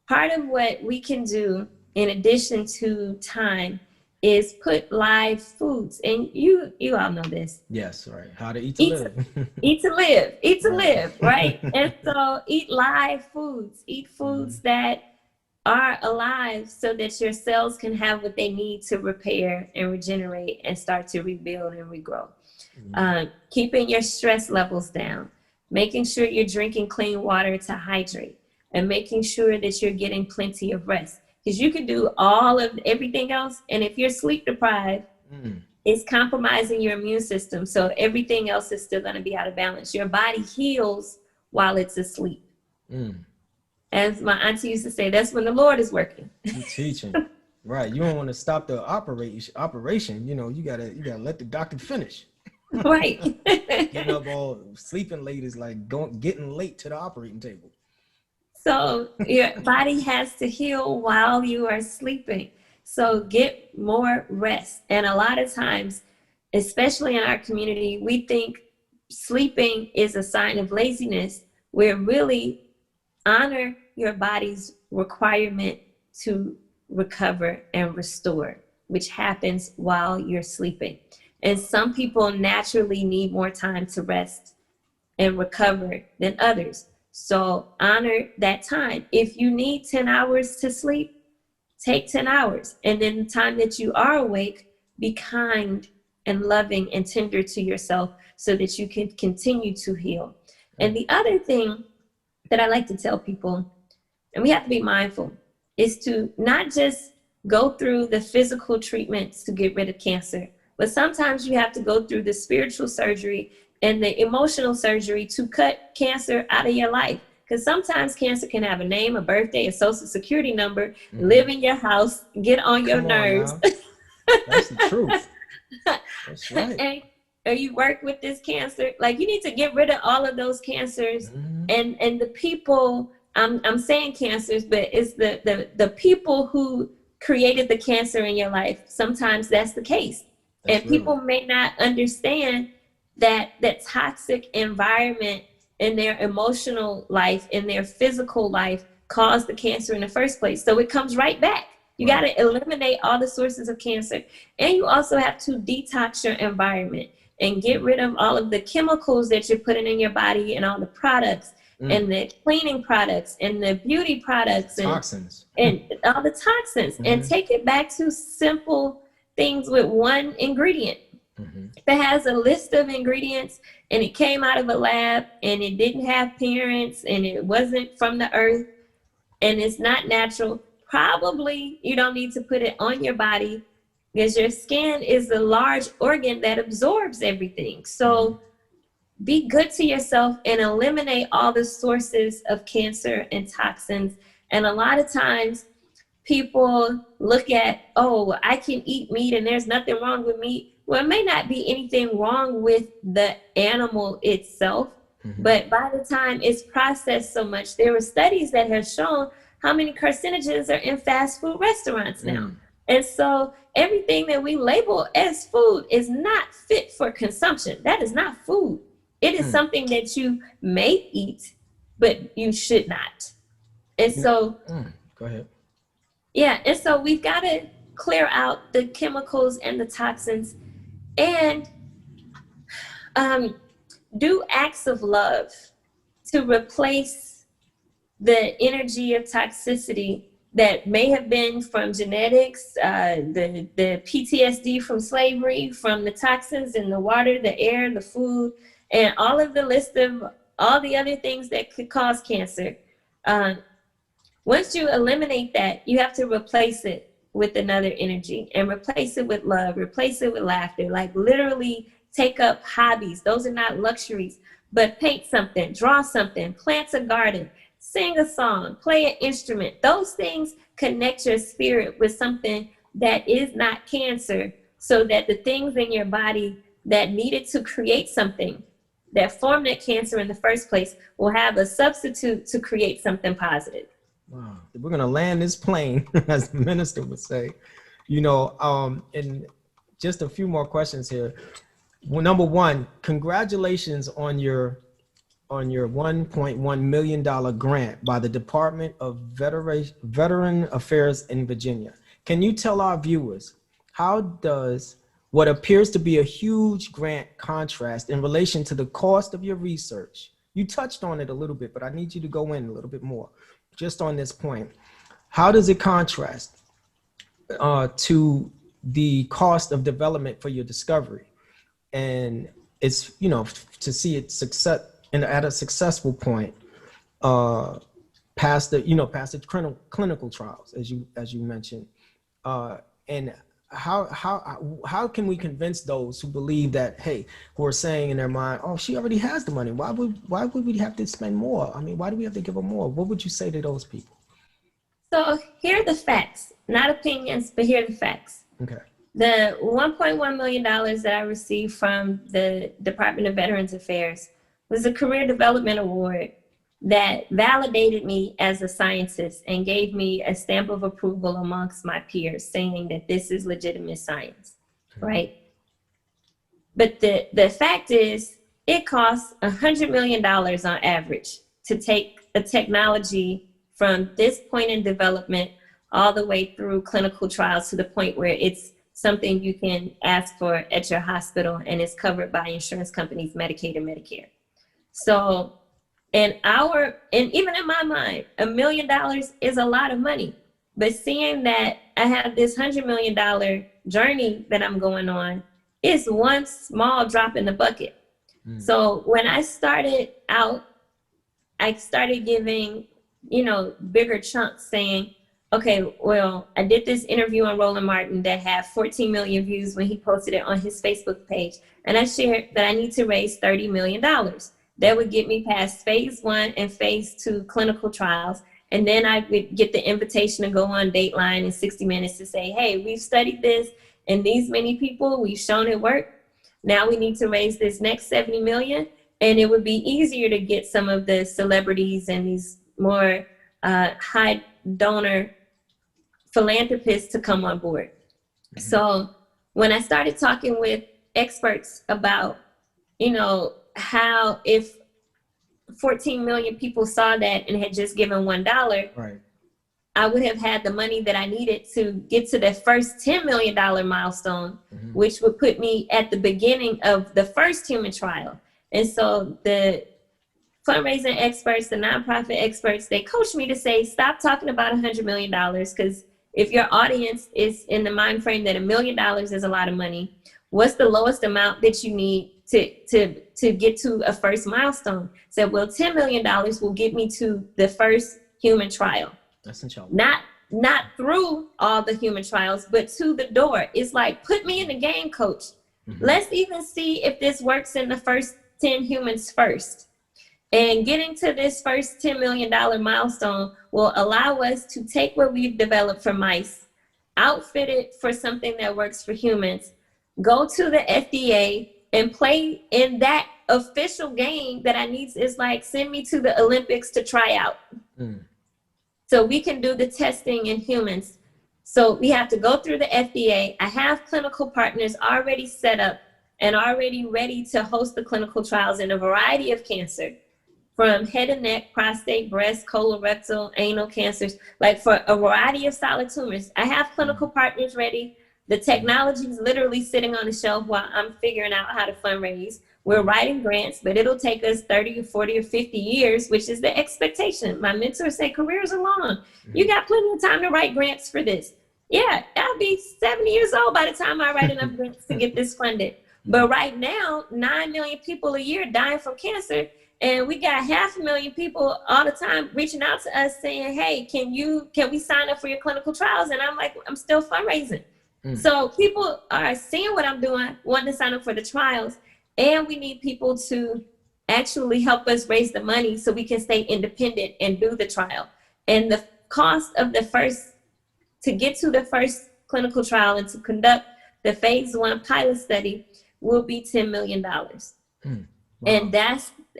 C: Part of what we can do in addition to time is put live foods, and you all know this.
B: Yes, right. How to eat to live.
C: Eat to live, right? And so eat live foods, eat foods that are alive so that your cells can have what they need to repair and regenerate and start to rebuild and regrow. Keeping your stress levels down, making sure you're drinking clean water to hydrate, and making sure that you're getting plenty of rest. Because you can do all of everything else, and if you're sleep deprived, it's compromising your immune system. So everything else is still going to be out of balance. Your body heals while it's asleep. As my auntie used to say, that's when the Lord is working.
B: You're teaching. Right. You don't want to stop the operation. You gotta let the doctor finish.
C: Right.
B: Getting up all sleeping late is like getting late to the operating table.
C: So your body has to heal while you are sleeping. So get more rest. And a lot of times, especially in our community, we think sleeping is a sign of laziness, where really honor your body's requirement to recover and restore, which happens while you're sleeping. And some people naturally need more time to rest and recover than others. So honor that time. If you need 10 hours to sleep, take 10 hours. And then the time that you are awake, be kind and loving and tender to yourself so that you can continue to heal. And the other thing that I like to tell people, and we have to be mindful, is to not just go through the physical treatments to get rid of cancer, but sometimes you have to go through the spiritual surgery and the emotional surgery to cut cancer out of your life. Because sometimes cancer can have a name, a birthday, a social security number, live in your house, get on your nerves.
B: That's the truth. That's right.
C: And you work with this cancer. Like, you need to get rid of all of those cancers. And the people, I'm saying cancers, but it's the people who created the cancer in your life. Sometimes that's the case. And people may not understand that toxic environment in their emotional life, in their physical life, caused the cancer in the first place. So it comes right back. You got to eliminate all the sources of cancer. And you also have to detox your environment and get rid of all of the chemicals that you're putting in your body and all the products and the cleaning products and the beauty products and
B: toxins
C: and all the toxins and take it back to simple things with one ingredient. If it has a list of ingredients and it came out of a lab and it didn't have parents and it wasn't from the earth and it's not natural, probably you don't need to put it on your body, because your skin is a large organ that absorbs everything. So be good to yourself and eliminate all the sources of cancer and toxins. And a lot of times people look at, oh, I can eat meat and there's nothing wrong with meat. Well, it may not be anything wrong with the animal itself, but by the time it's processed so much, there were studies that have shown how many carcinogens are in fast food restaurants now. And so everything that we label as food is not fit for consumption. That is not food. It is something that you may eat, but you should not. And so,
B: go ahead.
C: Yeah, and so we've got to clear out the chemicals and the toxins and do acts of love to replace the energy of toxicity that may have been from genetics, the PTSD from slavery, from the toxins in the water, the air, the food, and all of the list of all the other things that could cause cancer. Once you eliminate that, you have to replace it with another energy and replace it with love, replace it with laughter, like literally take up hobbies. Those are not luxuries, but paint something, draw something, plant a garden, sing a song, play an instrument. Those things connect your spirit with something that is not cancer, so that the things in your body that needed to create something that formed that cancer in the first place will have a substitute to create something positive.
B: Wow. We're going to land this plane, as the minister would say, and just a few more questions here. Well, number one, congratulations on your $1.1 million grant by the Department of Veteran Affairs in Virginia. Can you tell our viewers, how does what appears to be a huge grant contrast in relation to the cost of your research? You touched on it a little bit, but I need you to go in a little bit more just on this point. How does it contrast to the cost of development for your discovery? And it's, to see it success and at a successful point, past the clinical trials, as you mentioned, and how can we convince those who believe that, hey, who are saying in their mind, oh, she already has the money, why would we have to spend more? I mean, why do we have to give her more? What would you say to those people?
C: So here are the facts, not opinions, but here are the facts.
B: Okay.
C: The $1.1 million that I received from the Department of Veterans Affairs was a career development award that validated me as a scientist and gave me a stamp of approval amongst my peers, saying that this is legitimate science, right? But the fact is, it costs $100 million on average to take a technology from this point in development all the way through clinical trials to the point where it's something you can ask for at your hospital and it's covered by insurance companies, Medicaid and Medicare. So, and even in my mind, $1 million is a lot of money. But seeing that I have this $100 million journey that I'm going on, it's one small drop in the bucket. So when I started out, I started giving, bigger chunks, saying, okay, well, I did this interview on Roland Martin that had 14 million views when he posted it on his Facebook page. And I shared that I need to raise $30 million. that would get me past phase 1 and phase 2 clinical trials. And then I would get the invitation to go on Dateline in 60 Minutes to say, hey, we've studied this in these many people, we've shown it work. Now we need to raise this next 70 million. And it would be easier to get some of the celebrities and these more high donor philanthropists to come on board. Mm-hmm. So when I started talking with experts about, how if 14 million people saw that and had just given $1,
B: right,
C: I would have had the money that I needed to get to the first $10 million milestone, mm-hmm. which would put me at the beginning of the first human trial. And so the fundraising experts, the nonprofit experts, they coached me to say, stop talking about $100 million, because if your audience is in the mind frame that $1 million is a lot of money, what's the lowest amount that you need to get to a first milestone? So, well, $10 million will get me to the first human trial.
B: That's in
C: Not through all the human trials, but to the door. It's like, put me in the game, coach. Mm-hmm. Let's even see if this works in the first 10 humans first. And getting to this first $10 million milestone will allow us to take what we've developed for mice, outfit it for something that works for humans, go to the FDA and play in that official game that I need. Is like, send me to the Olympics to try out. Mm. So we can do the testing in humans. So we have to go through the FDA. I have clinical partners already set up and already ready to host the clinical trials in a variety of cancer, from head and neck, prostate, breast, colorectal, anal cancers, like for a variety of solid tumors. I have clinical partners ready. The technology is literally sitting on the shelf while I'm figuring out how to fundraise. We're writing grants, but it'll take us 30 or 40 or 50 years, which is the expectation. My mentors say careers are long. Mm-hmm. You got plenty of time to write grants for this. Yeah, I'll be 70 years old by the time I write enough grants to get this funded. But right now, 9 million people a year dying from cancer. And we got 500,000 people all the time reaching out to us saying, hey, can we sign up for your clinical trials? And I'm like, I'm still fundraising. Mm. So people are seeing what I'm doing, wanting to sign up for the trials. And we need people to actually help us raise the money so we can stay independent and do the trial. And the cost of to get to the first clinical trial and to conduct the phase 1 pilot study will be $10 million. Mm. Wow. And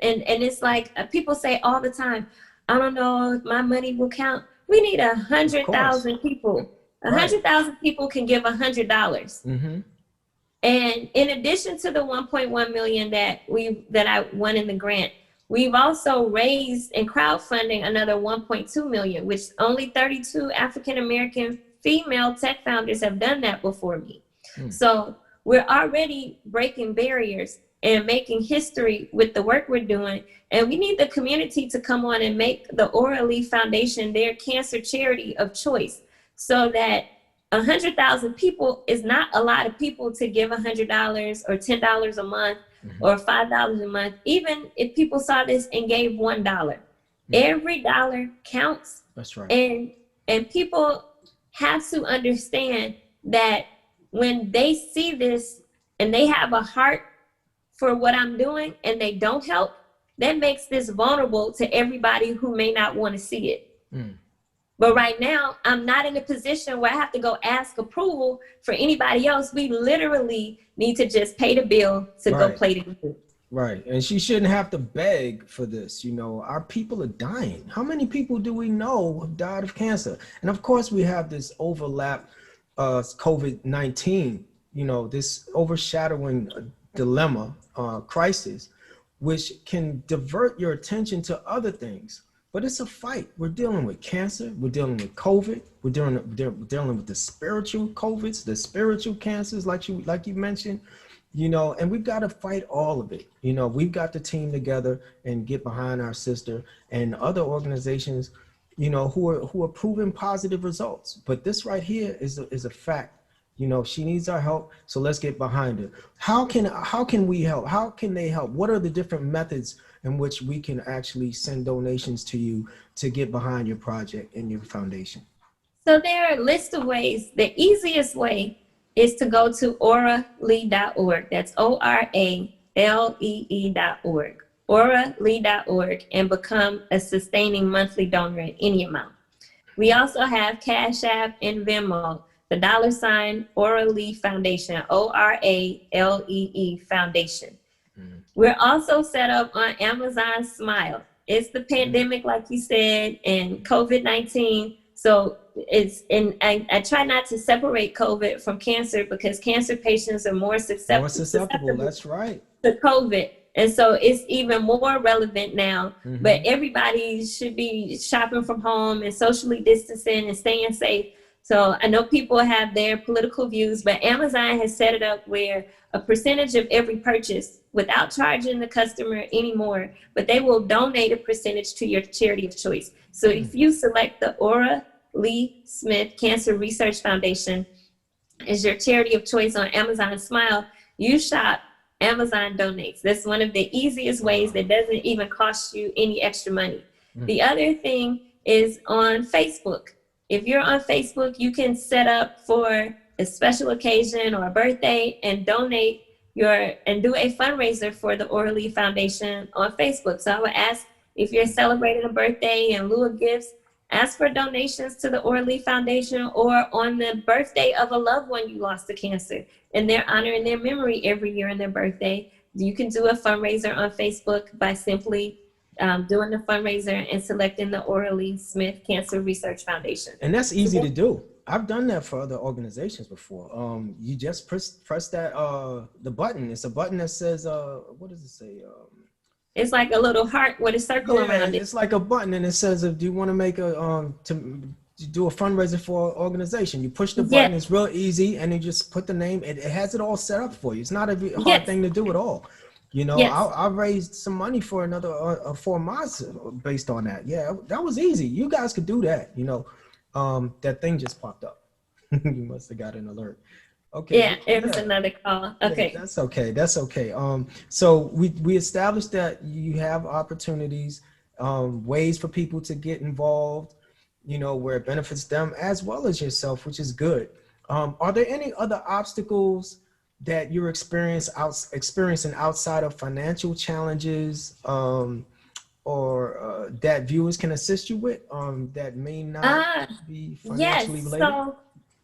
C: and it's like, people say all the time, I don't know if my money will count. We need 100,000 people. 100,000 people can give $100. Mm-hmm. And in addition to the 1.1 million that I won in the grant, we've also raised in crowdfunding another 1.2 million, which only 32 African-American female tech founders have done that before me. Mm. So we're already breaking barriers and making history with the work we're doing. And we need the community to come on and make the Orally Foundation their cancer charity of choice, so that 100,000 people is not a lot of people to give $100 or $10 a month, mm-hmm. or $5 a month. Even if people saw this and gave $1, mm-hmm. every dollar counts.
B: That's right.
C: And people have to understand that when they see this and they have a heart for what I'm doing and they don't help, that makes this vulnerable to everybody who may not want to see it. Mm. But right now, I'm not in a position where I have to go ask approval for anybody else. We literally need to just pay the bill to go play the game.
B: Right. And she shouldn't have to beg for this. Our people are dying. How many people do we know have died of cancer? And of course, we have this overlap, COVID-19, this overshadowing dilemma, crisis, which can divert your attention to other things. But it's a fight. We're dealing with cancer. We're dealing with COVID. We're dealing with the spiritual COVIDs, the spiritual cancers, like you mentioned, and we've got to fight all of it. We've got to team together and get behind our sister and other organizations, who are proving positive results. But this right here is a fact. She needs our help, so let's get behind her. How can we help? How can they help? What are the different methods in which we can actually send donations to you to get behind your project and your foundation?
C: So there are a list of ways. The easiest way is to go to oralee.org. That's ORALEE.org. auralee.org and become a sustaining monthly donor at any amount. We also have Cash App and Venmo, the $ Auralee Foundation, ORALEE Foundation. We're also set up on Amazon Smile. It's the pandemic, like you said, and COVID-19. So I try not to separate COVID from cancer because cancer patients are more susceptible.
B: That's right.
C: To COVID. And so it's even more relevant now, but everybody should be shopping from home and socially distancing and staying safe. So I know people have their political views, but Amazon has set it up where a percentage of every purchase, without charging the customer anymore, but they will donate a percentage to your charity of choice. So if you select the Aura Lee Smith Cancer Research Foundation as your charity of choice on Amazon Smile, you shop, Amazon donates. That's one of the easiest ways that doesn't even cost you any extra money. The other thing is on Facebook. If you're on Facebook, you can set up for a special occasion or a birthday and donate and do a fundraiser for the Auralee Foundation on Facebook. So I would ask, if you're celebrating a birthday in lieu of gifts, ask for donations to the Auralee Foundation, or on the birthday of a loved one you lost to cancer, and they're honoring their memory every year on their birthday. You can do a fundraiser on Facebook by simply doing the fundraiser and selecting the Auralee Smith Cancer Research Foundation.
B: And that's easy to do. I've done that for other organizations before. You just press that the button. It's a button that says what does it say?
C: It's like a little heart with a circle around it.
B: It's like a button, and it says, "Do you want to make to do a fundraiser for an organization?" You push the button. It's real easy, and you just put the name. It has it all set up for you. It's not a hard thing to do at all. You know, I raised some money for another for Mods based on that. Yeah, that was easy. You guys could do that. You know, that thing just popped up. You must have got an alert. Okay.
C: Yeah, it was another call. Okay.
B: That's okay. That's okay. So we established that you have opportunities, ways for people to get involved, you know, where it benefits them as well as yourself, which is good. Are there any other obstacles that you're experiencing outside of financial challenges, or that viewers can assist you with, that may not be financially related?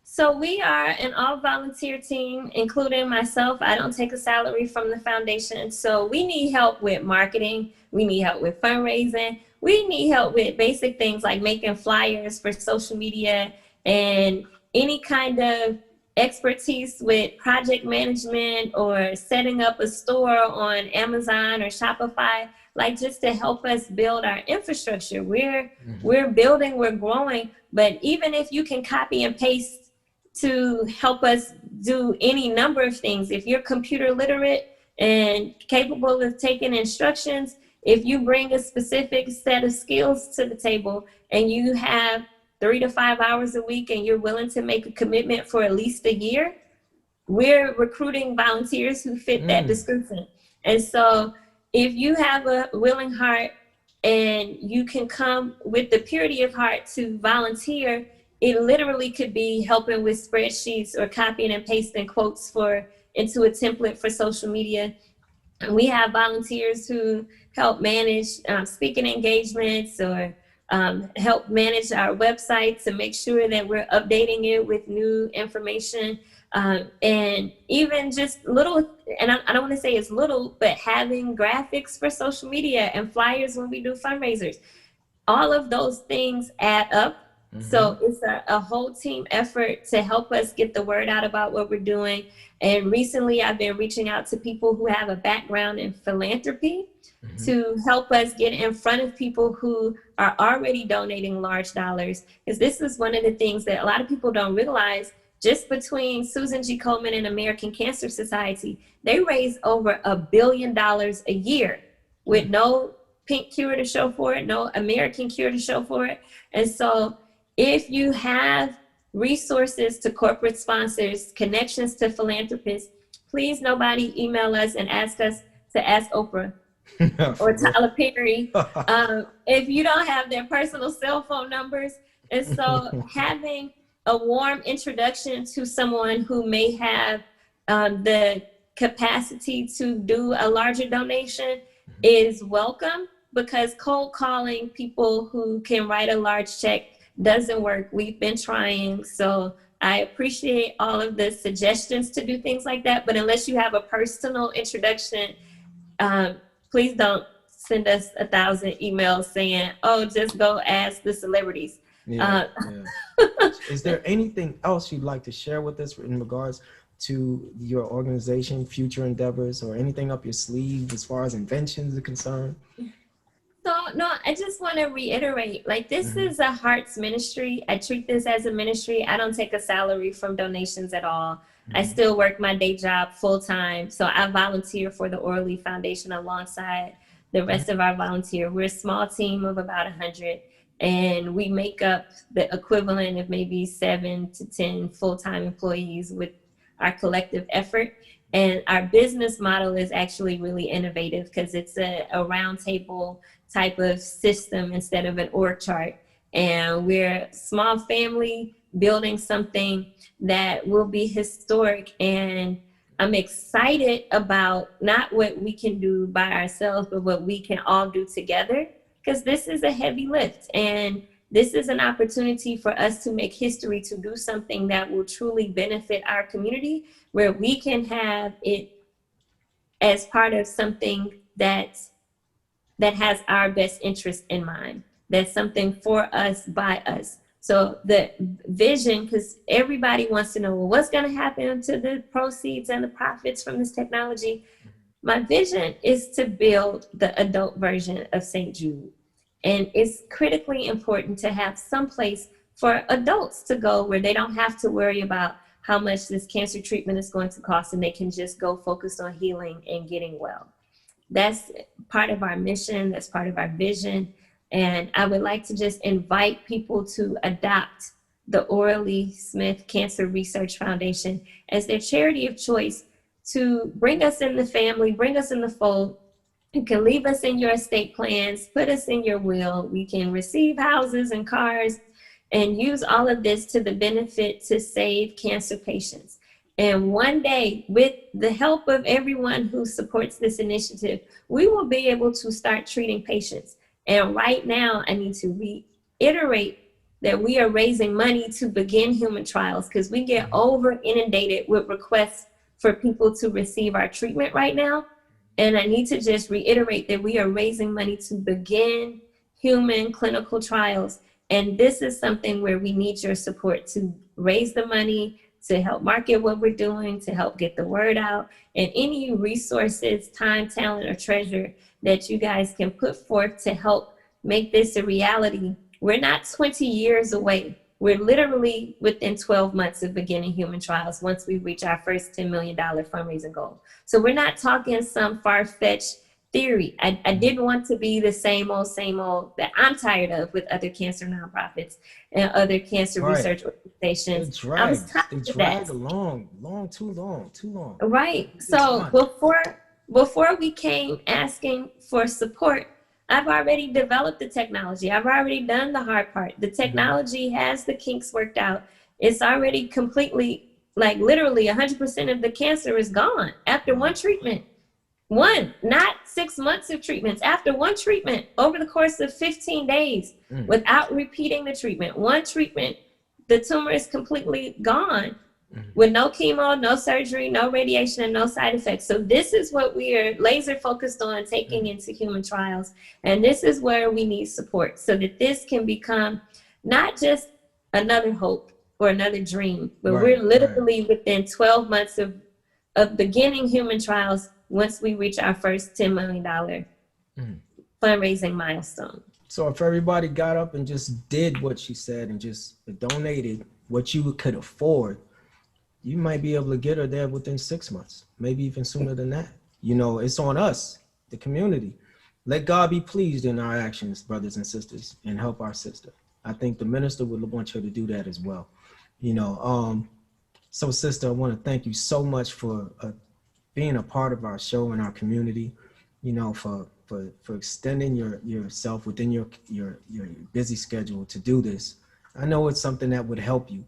C: So we are an all-volunteer team, including myself. I don't take a salary from the foundation. So we need help with marketing. We need help with fundraising. We need help with basic things like making flyers for social media and any kind of expertise with project management or setting up a store on Amazon or Shopify, like just to help us build our infrastructure. We're building, we're growing, but even if you can copy and paste to help us do any number of things. If you're computer literate and capable of taking instructions, if you bring a specific set of skills to the table and you have 3 to 5 hours a week and you're willing to make a commitment for at least a year, we're recruiting volunteers who fit that description. And so if you have a willing heart and you can come with the purity of heart to volunteer, it literally could be helping with spreadsheets or copying and pasting quotes into a template for social media. And we have volunteers who help manage speaking engagements or help manage our website to make sure that we're updating it with new information. And even just little, and I don't want to say it's little, but having graphics for social media and flyers when we do fundraisers. All of those things add up. So it's a whole team effort to help us get the word out about what we're doing. And recently I've been reaching out to people who have a background in philanthropy to help us get in front of people who are already donating large dollars. Because this is one of the things that a lot of people don't realize. Just between Susan G. Komen and American Cancer Society, they raise over $1 billion a year with no pink cure to show for it, no American cure to show for it. And so if you have resources to corporate sponsors, connections to philanthropists, please nobody email us and ask us to ask Oprah or Tyler Perry if you don't have their personal cell phone numbers. And so having a warm introduction to someone who may have the capacity to do a larger donation is welcome, because cold calling people who can write a large check doesn't work. We've been trying. So I appreciate all of the suggestions to do things like that. But unless you have a personal introduction, please don't send us 1,000 emails saying, oh, just go ask the celebrities.
B: Yeah, yeah. Is there anything else you'd like to share with us in regards to your organization, future endeavors, or anything up your sleeve as far as inventions are concerned?
C: So, no, I just want to reiterate, like, this is a heart's ministry. I treat this as a ministry. I don't take a salary from donations at all. I still work my day job full time. So I volunteer for the Orally Foundation alongside the rest of our volunteer. We're a small team of about 100, and we make up the equivalent of maybe 7 to 10 full-time employees with our collective effort. And our business model is actually really innovative, because it's a round table type of system instead of an org chart. And we're a small family building something that will be historic. And I'm excited about not what we can do by ourselves, but what we can all do together, because this is a heavy lift. And this is an opportunity for us to make history, to do something that will truly benefit our community, where we can have it as part of something that has our best interest in mind. That's something for us, by us. So the vision, because everybody wants to know, well, what's going to happen to the proceeds and the profits from this technology? My vision is to build the adult version of St. Jude. And it's critically important to have some place for adults to go where they don't have to worry about how much this cancer treatment is going to cost, and they can just go focused on healing and getting well. That's part of our mission. That's part of our vision. And I would like to just invite people to adopt the Orally Smith Cancer Research Foundation as their charity of choice, to bring us in the family, bring us in the fold. You can leave us in your estate plans, put us in your will. We can receive houses and cars and use all of this to the benefit to save cancer patients. And one day, with the help of everyone who supports this initiative, we will be able to start treating patients. And right now, I need to reiterate that we are raising money to begin human trials, because we get over inundated with requests for people to receive our treatment right now. And I need to just reiterate that we are raising money to begin human clinical trials. And this is something where we need your support to raise the money, to help market what we're doing, to help get the word out, and any resources, time, talent, or treasure that you guys can put forth to help make this a reality. We're not 20 years away. We're literally within 12 months of beginning human trials once we reach our first $10 million fundraising goal. So we're not talking some far-fetched theory. I didn't want to be the same old that I'm tired of with other cancer nonprofits and other cancer research organizations. I was tired of that.
B: They drag along, too long.
C: Right. So before we came asking for support, I've already developed the technology. I've already done the hard part. The technology has the kinks worked out. It's already completely, like literally 100% of the cancer is gone after one treatment. One, not 6 months of treatments. After one treatment, over the course of 15 days, without repeating the treatment, one treatment, the tumor is completely gone with no chemo, no surgery, no radiation, and no side effects. So this is what we are laser focused on taking into human trials. And this is where we need support, so that this can become not just another hope or another dream, but we're literally within 12 months of beginning human trials once we reach our first $10 million fundraising milestone.
B: So if everybody got up and just did what she said and just donated what you could afford, you might be able to get her there within 6 months, maybe even sooner than that. You know, it's on us, the community. Let God be pleased in our actions, brothers and sisters, and help our sister. I think the minister would want you to do that as well. You know, so sister, I want to thank you so much for being a part of our show and our community, you know, for extending yourself within your busy schedule to do this. I know it's something that would help you,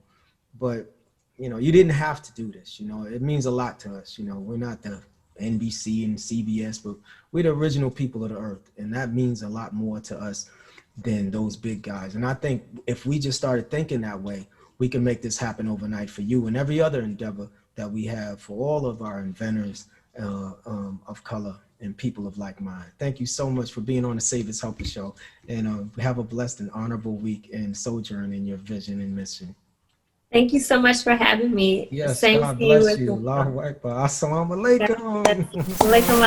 B: but you know, you didn't have to do this. You know, it means a lot to us. You know, we're not the NBC and CBS, but we're the original people of the earth. And that means a lot more to us than those big guys. And I think if we just started thinking that way, we can make this happen overnight for you and every other endeavor that we have for all of our inventors of color and people of like mind. Thank you so much for being on the Saviours Helper Show, and have a blessed and honorable week and sojourn in your vision and mission.
C: Thank you so much for having me.
B: Yes,
C: Same
B: God
C: to you
B: bless
C: as
B: you.
C: well.
B: Allahu Akbar. Assalamu alaikum.
C: Alaikum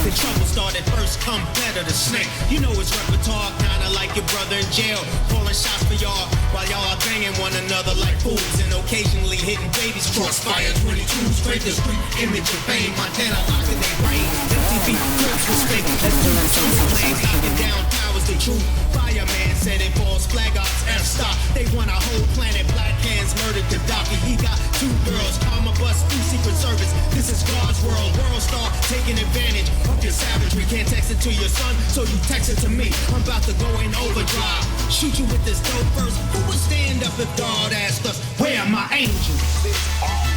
A: The trouble started first, come better the snake. You know his repertoire, kinda like your brother in jail, calling shots for y'all while y'all are banging one another like fools and occasionally hitting babies. Crossfire 22, straight to street, image of fame. Montana locking their brain. MTV clips was fake. As two flames knocking down towers, the truth. Fireman said it falls, flag ops, F-stop. They want a whole planet, black hands murdered Gaddafi. He got 2 girls, karma bus through Secret Service. This is God's world, world star taking advantage of your savagery. Can't text it to your son, so you text it to me. I'm about to go in overdrive. Shoot you with this dope first. Who would stand up if God asked us, where are my angels?